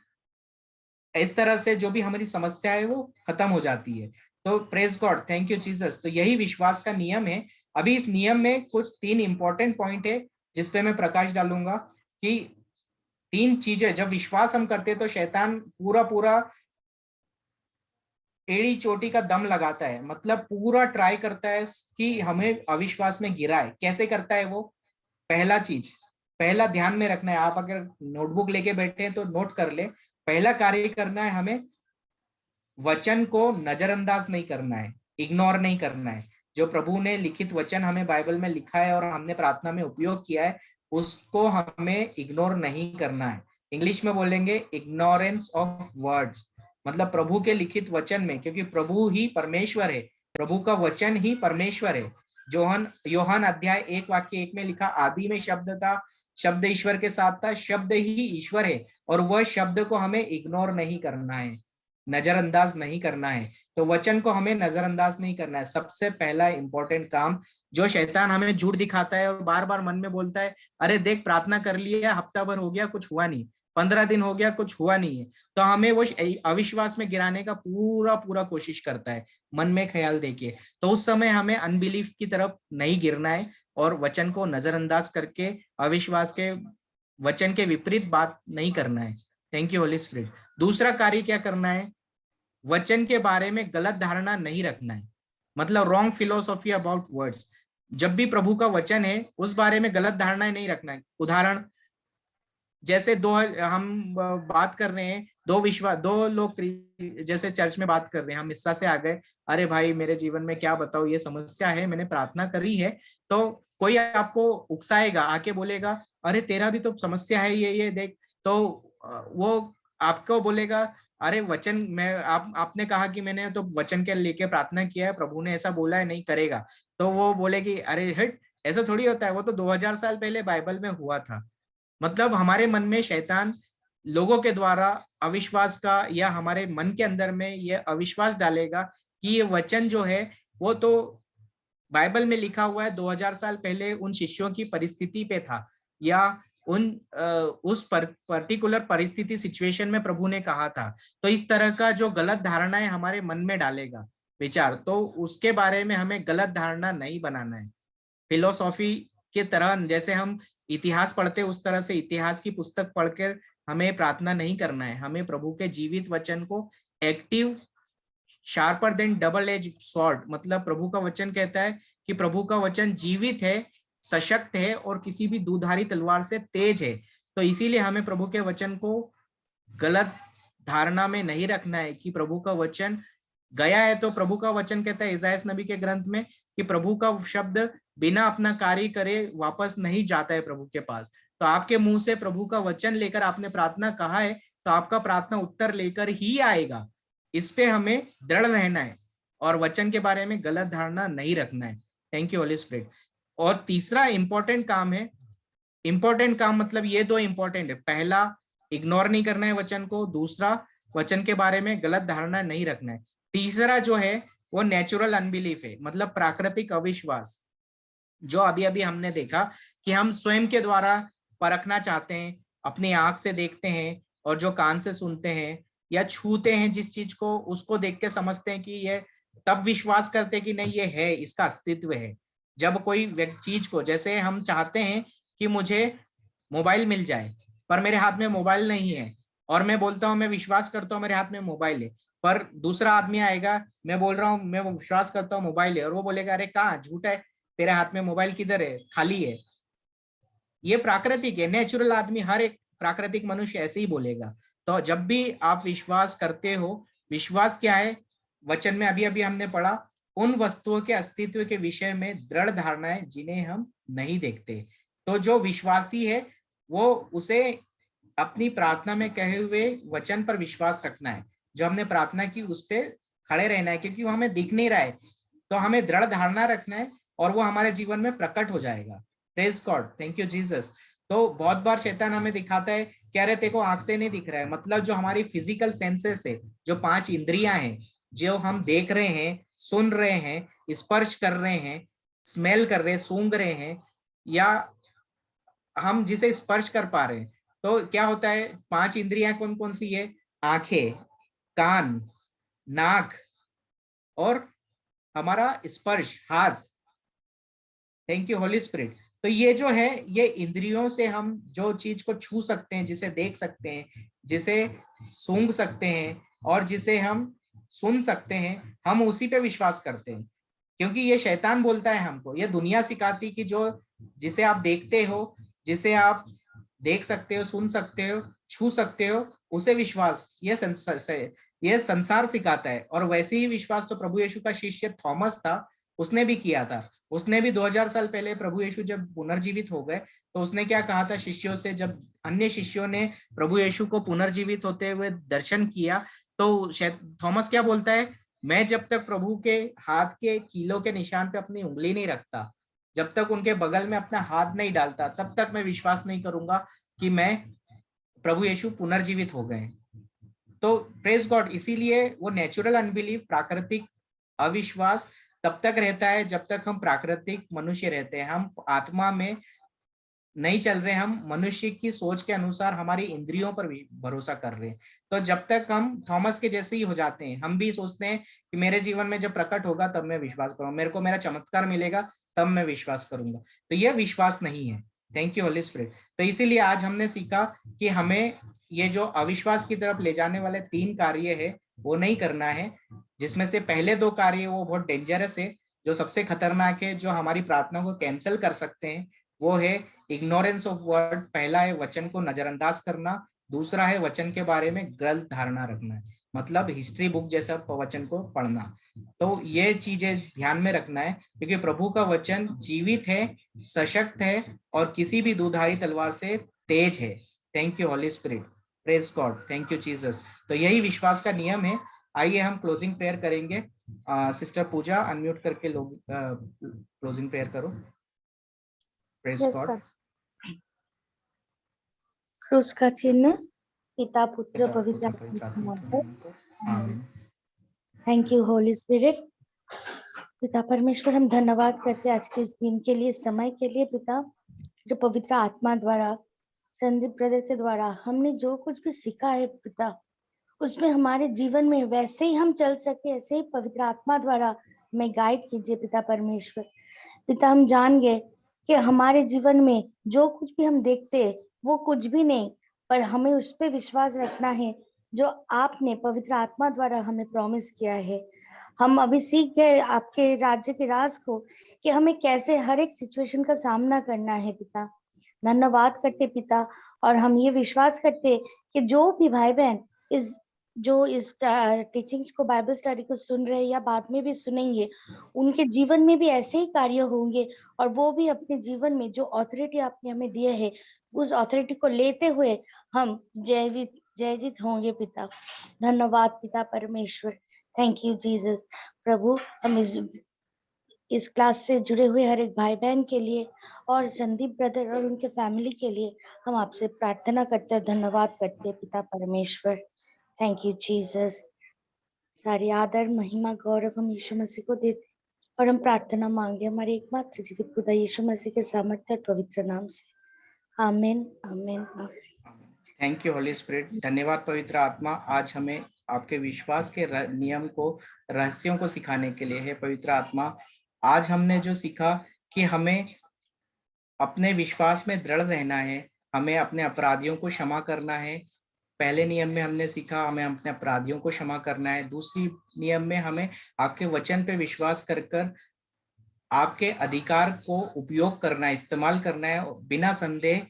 इस तरह से जो भी हमारी समस्या है वो खत्म हो जाती है। तो praise God, thank you Jesus. तो यही विश्वास का नियम है। अभी इस नियम में कुछ 3 इंपॉर्टेंट पॉइंट है जिसपे मैं प्रकाश डालूंगा कि 3 चीजें जब विश्वास हम करते हैं तो शैतान पूरा पूरा एड़ी चोटी का दम लगाता है, मतलब पूरा ट्राई करता है कि हमें अविश्वास में गिराए। कैसे करता है वो? पहला ध्यान में रखना है, आप अगर नोटबुक लेके बैठे हैं तो नोट कर ले। पहला कार्य करना है, हमें वचन को नजरअंदाज नहीं करना है, इग्नोर नहीं करना है। जो प्रभु ने लिखित वचन हमें बाइबल में लिखा है और हमने प्रार्थना में उपयोग किया है, उसको हमें इग्नोर नहीं करना है। इंग्लिश में बोलेंगे इग्नोरेंस ऑफ वर्ड्स, मतलब प्रभु के लिखित वचन में, क्योंकि प्रभु ही परमेश्वर है, प्रभु का वचन ही परमेश्वर है। योहान अध्याय 1:1 में लिखा, आदि में शब्द था, शब्द ईश्वर के साथ था, शब्द ही ईश्वर है, और वह शब्द को हमें इग्नोर नहीं करना है, नजरअंदाज नहीं करना है। तो वचन को हमें नजरअंदाज नहीं करना है। सबसे पहला इंपॉर्टेंट काम, जो शैतान हमें झूठ दिखाता है और बार बार मन में बोलता है, अरे देख प्रार्थना कर लिया, हफ्ता भर हो गया कुछ हुआ नहीं, 15 दिन हो गया कुछ हुआ नहीं है, तो हमें वो अविश्वास में गिराने का पूरा पूरा कोशिश करता है मन में ख्याल देके। तो उस समय हमें अनबिलीफ की तरफ नहीं गिरना है और वचन को नजरअंदाज करके अविश्वास के वचन के विपरीत बात नहीं करना है। Thank you Holy spirit. दूसरा कार्य क्या करना है? वचन के बारे में गलत धारणा नहीं रखना है, मतलब रॉन्ग फिलोसॉफी अबाउट वर्ड्स। जब भी प्रभु का वचन है उस बारे में गलत धारणाएं नहीं रखना है। उदाहरण, जैसे हम बात कर रहे हैं, दो लोग जैसे चर्च में बात कर रहे हैं, हम हिस्सा से आ गए, अरे भाई मेरे जीवन में क्या बताओ, ये समस्या है, मैंने प्रार्थना करी है। तो कोई आपको उकसाएगा, आके बोलेगा, अरे तेरा भी तो समस्या है, ये देख। तो वो आपको बोलेगा, अरे वचन में आपने कहा कि मैंने तो वचन के लेके प्रार्थना किया है, प्रभु ने ऐसा बोला है नहीं करेगा। तो वो बोलेगी, अरे हट, ऐसा थोड़ी होता है, वो तो 2000 साल पहले बाइबल में हुआ था। मतलब हमारे मन में शैतान लोगों के द्वारा अविश्वास का, या हमारे मन के अंदर में ये अविश्वास डालेगा कि ये वचन जो है वो तो बाइबल में लिखा हुआ है, 2000 साल पहले उन शिष्यों की परिस्थिति पे था, या उस पर्टिकुलर परिस्थिति सिचुएशन में प्रभु ने कहा था। तो इस तरह का जो गलत धारणाएं हमारे मन में डालेगा विचार, तो उसके बारे में हमें गलत धारणा नहीं बनाना है। फिलोसॉफी के तरह जैसे हम इतिहास पढ़ते उस तरह से इतिहास की पुस्तक पढ़कर हमें प्रार्थना नहीं करना है। हमें प्रभु के जीवित वचन को active, sharper than double edge sword, मतलब प्रभु का वचन कहता है कि प्रभु का वचन जीवित है, सशक्त है और किसी भी दुधारी तलवार से तेज है। तो इसीलिए हमें प्रभु के वचन को गलत धारणा में नहीं रखना है कि प्रभु का वचन गया है। तो प्रभु का वचन कहता है इसायास नबी के ग्रंथ में कि प्रभु का शब्द बिना अपना कार्य करे वापस नहीं जाता है प्रभु के पास। तो आपके मुंह से प्रभु का वचन लेकर आपने प्रार्थना कहा है तो आपका प्रार्थना उत्तर लेकर ही आएगा। इस पे हमें दृढ़ रहना है और वचन के बारे में गलत धारणा नहीं रखना है। Thank you Holy spirit. और तीसरा इंपॉर्टेंट काम है, इंपॉर्टेंट काम मतलब ये दो इंपॉर्टेंट है, पहला इग्नोर नहीं करना है वचन को, दूसरा वचन के बारे में गलत धारणा नहीं रखना है। तीसरा जो है वो नेचुरल अनबिलीफ है, मतलब प्राकृतिक अविश्वास, जो अभी अभी हमने देखा कि हम स्वयं के द्वारा परखना चाहते हैं, अपनी आंख से देखते हैं और जो कान से सुनते हैं या छूते हैं जिस चीज को, उसको देख के समझते हैं कि ये, तब विश्वास करते हैं कि नहीं ये है, इसका अस्तित्व है। जब कोई चीज को, जैसे हम चाहते हैं कि मुझे मोबाइल मिल जाए पर मेरे हाथ में मोबाइल नहीं है, और मैं बोलता हूँ मैं विश्वास करता हूँ मेरे हाथ में मोबाइल है, पर दूसरा आदमी आएगा, मैं बोल रहा हूँ मैं विश्वास करता हूँ मोबाइल है, और वो बोलेगा अरे कहाँ, झूठ है, तेरे हाथ में मोबाइल किधर है, खाली है। ये प्राकृतिक है, नेचुरल आदमी, हर एक प्राकृतिक मनुष्य ऐसे ही बोलेगा। तो जब भी आप विश्वास करते हो, विश्वास क्या है, वचन में अभी अभी हमने पढ़ा, उन वस्तुओं के अस्तित्व के विषय में दृढ़ धारणाएं जिन्हें हम नहीं देखते। तो जो विश्वासी है वो उसे अपनी प्रार्थना में कहे हुए वचन पर विश्वास रखना है, जो हमने प्रार्थना की उस पर खड़े रहना है, क्योंकि वो हमें दिख नहीं रहा है, तो हमें दृढ़ धारणा रखना है और वो हमारे जीवन में प्रकट हो जाएगा। Praise God, thank you Jesus. तो बहुत बार शैतान हमें दिखाता है कह रहे तेरे को आंख से नहीं दिख रहा है, मतलब जो हमारी फिजिकल सेंसेस है, जो 5 इंद्रियां हैं, जो हम देख रहे हैं, सुन रहे हैं, स्पर्श कर रहे हैं, स्मेल कर रहे हैं, सूंघ रहे हैं, या हम जिसे स्पर्श कर पा रहे हैं, तो क्या होता है, 5 इंद्रियां कौन कौन सी है? आंखें, कान, नाक और हमारा स्पर्श, हाथ। Thank you Holy spirit. तो ये जो है, ये इंद्रियों से हम जो चीज को छू सकते हैं, जिसे देख सकते हैं, जिसे सूंघ सकते हैं और जिसे हम सुन सकते हैं, हम उसी पे विश्वास करते हैं। क्योंकि ये शैतान बोलता है हमको, ये दुनिया सिखाती कि जो जिसे आप देखते हो, जिसे आप देख सकते हो, सुन सकते हो, छू सकते हो, उसे विश्वास ये संसार सिखाता है। और वैसे ही विश्वास तो प्रभु यीशु का शिष्य थॉमस था, उसने भी किया था। उसने भी 2000 साल पहले प्रभु यीशु जब पुनर्जीवित हो गए, तो उसने क्या कहा था शिष्यों से, जब अन्य शिष्यों ने प्रभु यीशु को पुनर्जीवित होते हुए दर्शन किया, तो थॉमस क्या बोलता है, मैं जब तक प्रभु के हाथ के कीलों के निशान पे अपनी उंगली नहीं रखता, जब तक उनके बगल में अपना हाथ नहीं डालता, तब तक मैं विश्वास नहीं करूंगा कि मैं प्रभु यीशु पुनर्जीवित हो गए। तो प्रेज गॉड, इसीलिए वो नेचुरल अनबिलीव, प्राकृतिक अविश्वास तब तक रहता है जब तक हम प्राकृतिक मनुष्य रहते हैं, हम आत्मा में नहीं चल रहे, हम मनुष्य की सोच के अनुसार हमारी इंद्रियों पर भी भरोसा कर रहे हैं। तो जब तक हम थॉमस के जैसे ही हो जाते हैं, हम भी सोचते हैं कि मेरे जीवन में जब प्रकट होगा तब मैं विश्वास करूंगा, मेरे को मेरा चमत्कार मिलेगा तब मैं विश्वास करूंगा। तो यह विश्वास नहीं है। Thank you Holy spirit. तो इसीलिए आज हमने सीखा कि हमें ये जो अविश्वास की तरफ ले जाने वाले 3 कार्य है वो नहीं करना है, जिसमें से पहले 2 कार्य वो बहुत डेंजरस है, जो सबसे खतरनाक है, जो हमारी प्रार्थना को कैंसिल कर सकते हैं। वो है इग्नोरेंस ऑफ वर्ड, पहला है वचन को नजरअंदाज करना, दूसरा है वचन के बारे में गलत धारणा रखना, मतलब हिस्ट्री बुक जैसा वचन को पढ़ना। तो ये चीजें ध्यान में रखना है, क्योंकि प्रभु का वचन जीवित है, सशक्त है और किसी भी दुधारी तलवार से तेज है। Thank you Holy Spirit, praise God, thank you Jesus. तो यही विश्वास का नियम है। आइए हम क्लोजिंग प्रेयर करेंगे। सिस्टर पूजा अनम्यूट करके लोग क्लोजिंग प्रेयर करो। Praise God. क्रूस का चिन्ह, पिता पुत्र पवित्र आत्मा। आमीन। Thank you Holy spirit. पिता परमेश्वर, हम धन्यवाद करते हैं आज के इस दिन के लिए, समय के लिए। पिता, जो पवित्र आत्मा द्वारा, संदीप ब्रदर के द्वारा हमने जो कुछ भी सीखा है पिता, उसमें हमारे जीवन में वैसे ही हम चल सके, ऐसे ही पवित्र आत्मा द्वारा हमें गाइड कीजिए पिता परमेश्वर। पिता, हम जान गए कि हमारे जीवन में जो कुछ भी हम देखते हैं वो कुछ भी नहीं, पर हमें उस पर विश्वास रखना है जो आपने पवित्र आत्मा द्वारा हमें प्रॉमिस किया है। हम अभी सीख गए आपके राज्य के राज को, कि हमें कैसे हर एक सिचुएशन का सामना करना है पिता। धन्यवाद करते पिता, और हम ये विश्वास करते कि जो भी भाई बहन इस टीचिंग्स को, बाइबल स्टडी को सुन रहे या बाद में भी सुनेंगे, उनके जीवन में भी ऐसे ही कार्य होंगे, और वो भी अपने जीवन में जो अथॉरिटी आपने हमें दिए है, उस अथॉरिटी को लेते हुए हम जयजीत होंगे पिता। धन्यवाद पिता परमेश्वर। Thank you Jesus. प्रभु, हम इस क्लास से जुड़े हुए हर एक भाई बहन के लिए और संदीप ब्रदर और उनके फैमिली के लिए हम आपसे प्रार्थना करते हैं, धन्यवाद करते हैं पिता परमेश्वर। Thank you Jesus. सारी आदर, महिमा, गौरव हम यीशु मसीह को देते और हम प्रार्थना मांगे हमारे एकमात्र जीवित खुदा यीशु मसीह के सामर्थ्य और पवित्र नाम से। आमीन, आमीन, आमीन। Thank you Holy spirit. धन्यवाद पवित्र आत्मा, आज हमें आपके विश्वास के नियम को, रहस्यों को सिखाने के लिए है। पवित्र आत्मा, आज हमने जो सीखा कि हमें अपने विश्वास में दृढ़ रहना है, हमें अपने अपराधियों को क्षमा करना है। पहले नियम में हमने सीखा हमें अपने अपराधियों को क्षमा करना है। दूसरी नियम में हमें आपके वचन पे विश्वास कर आपके अधिकार को उपयोग करना है, इस्तेमाल करना है, बिना संदेह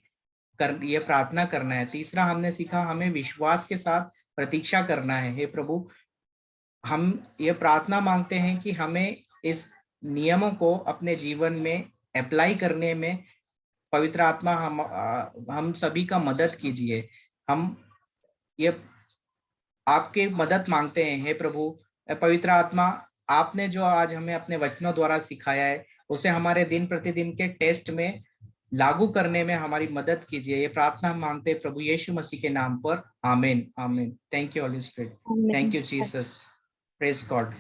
ये प्रार्थना करना है। तीसरा हमने सीखा हमें विश्वास के साथ प्रतीक्षा करना है। हे प्रभु, हम ये प्रार्थना मांगते हैं कि हमें इस नियमों को अपने जीवन में अप्लाई करने में पवित्र आत्मा हम सभी का मदद कीजिए। हम ये आपके मदद मांगते हैं। हे प्रभु पवित्र आत्मा, आपने जो आज हमें अपने वचनों द्वारा सिखाया है, उसे हमारे दिन प्रतिदिन के टेस्ट में लागू करने में हमारी मदद कीजिए। ये प्रार्थना हम मांगते हैं प्रभु यीशु मसीह के नाम पर। आमीन, आमीन। Thank you Holy Spirit. Thank you Jesus. Praise God.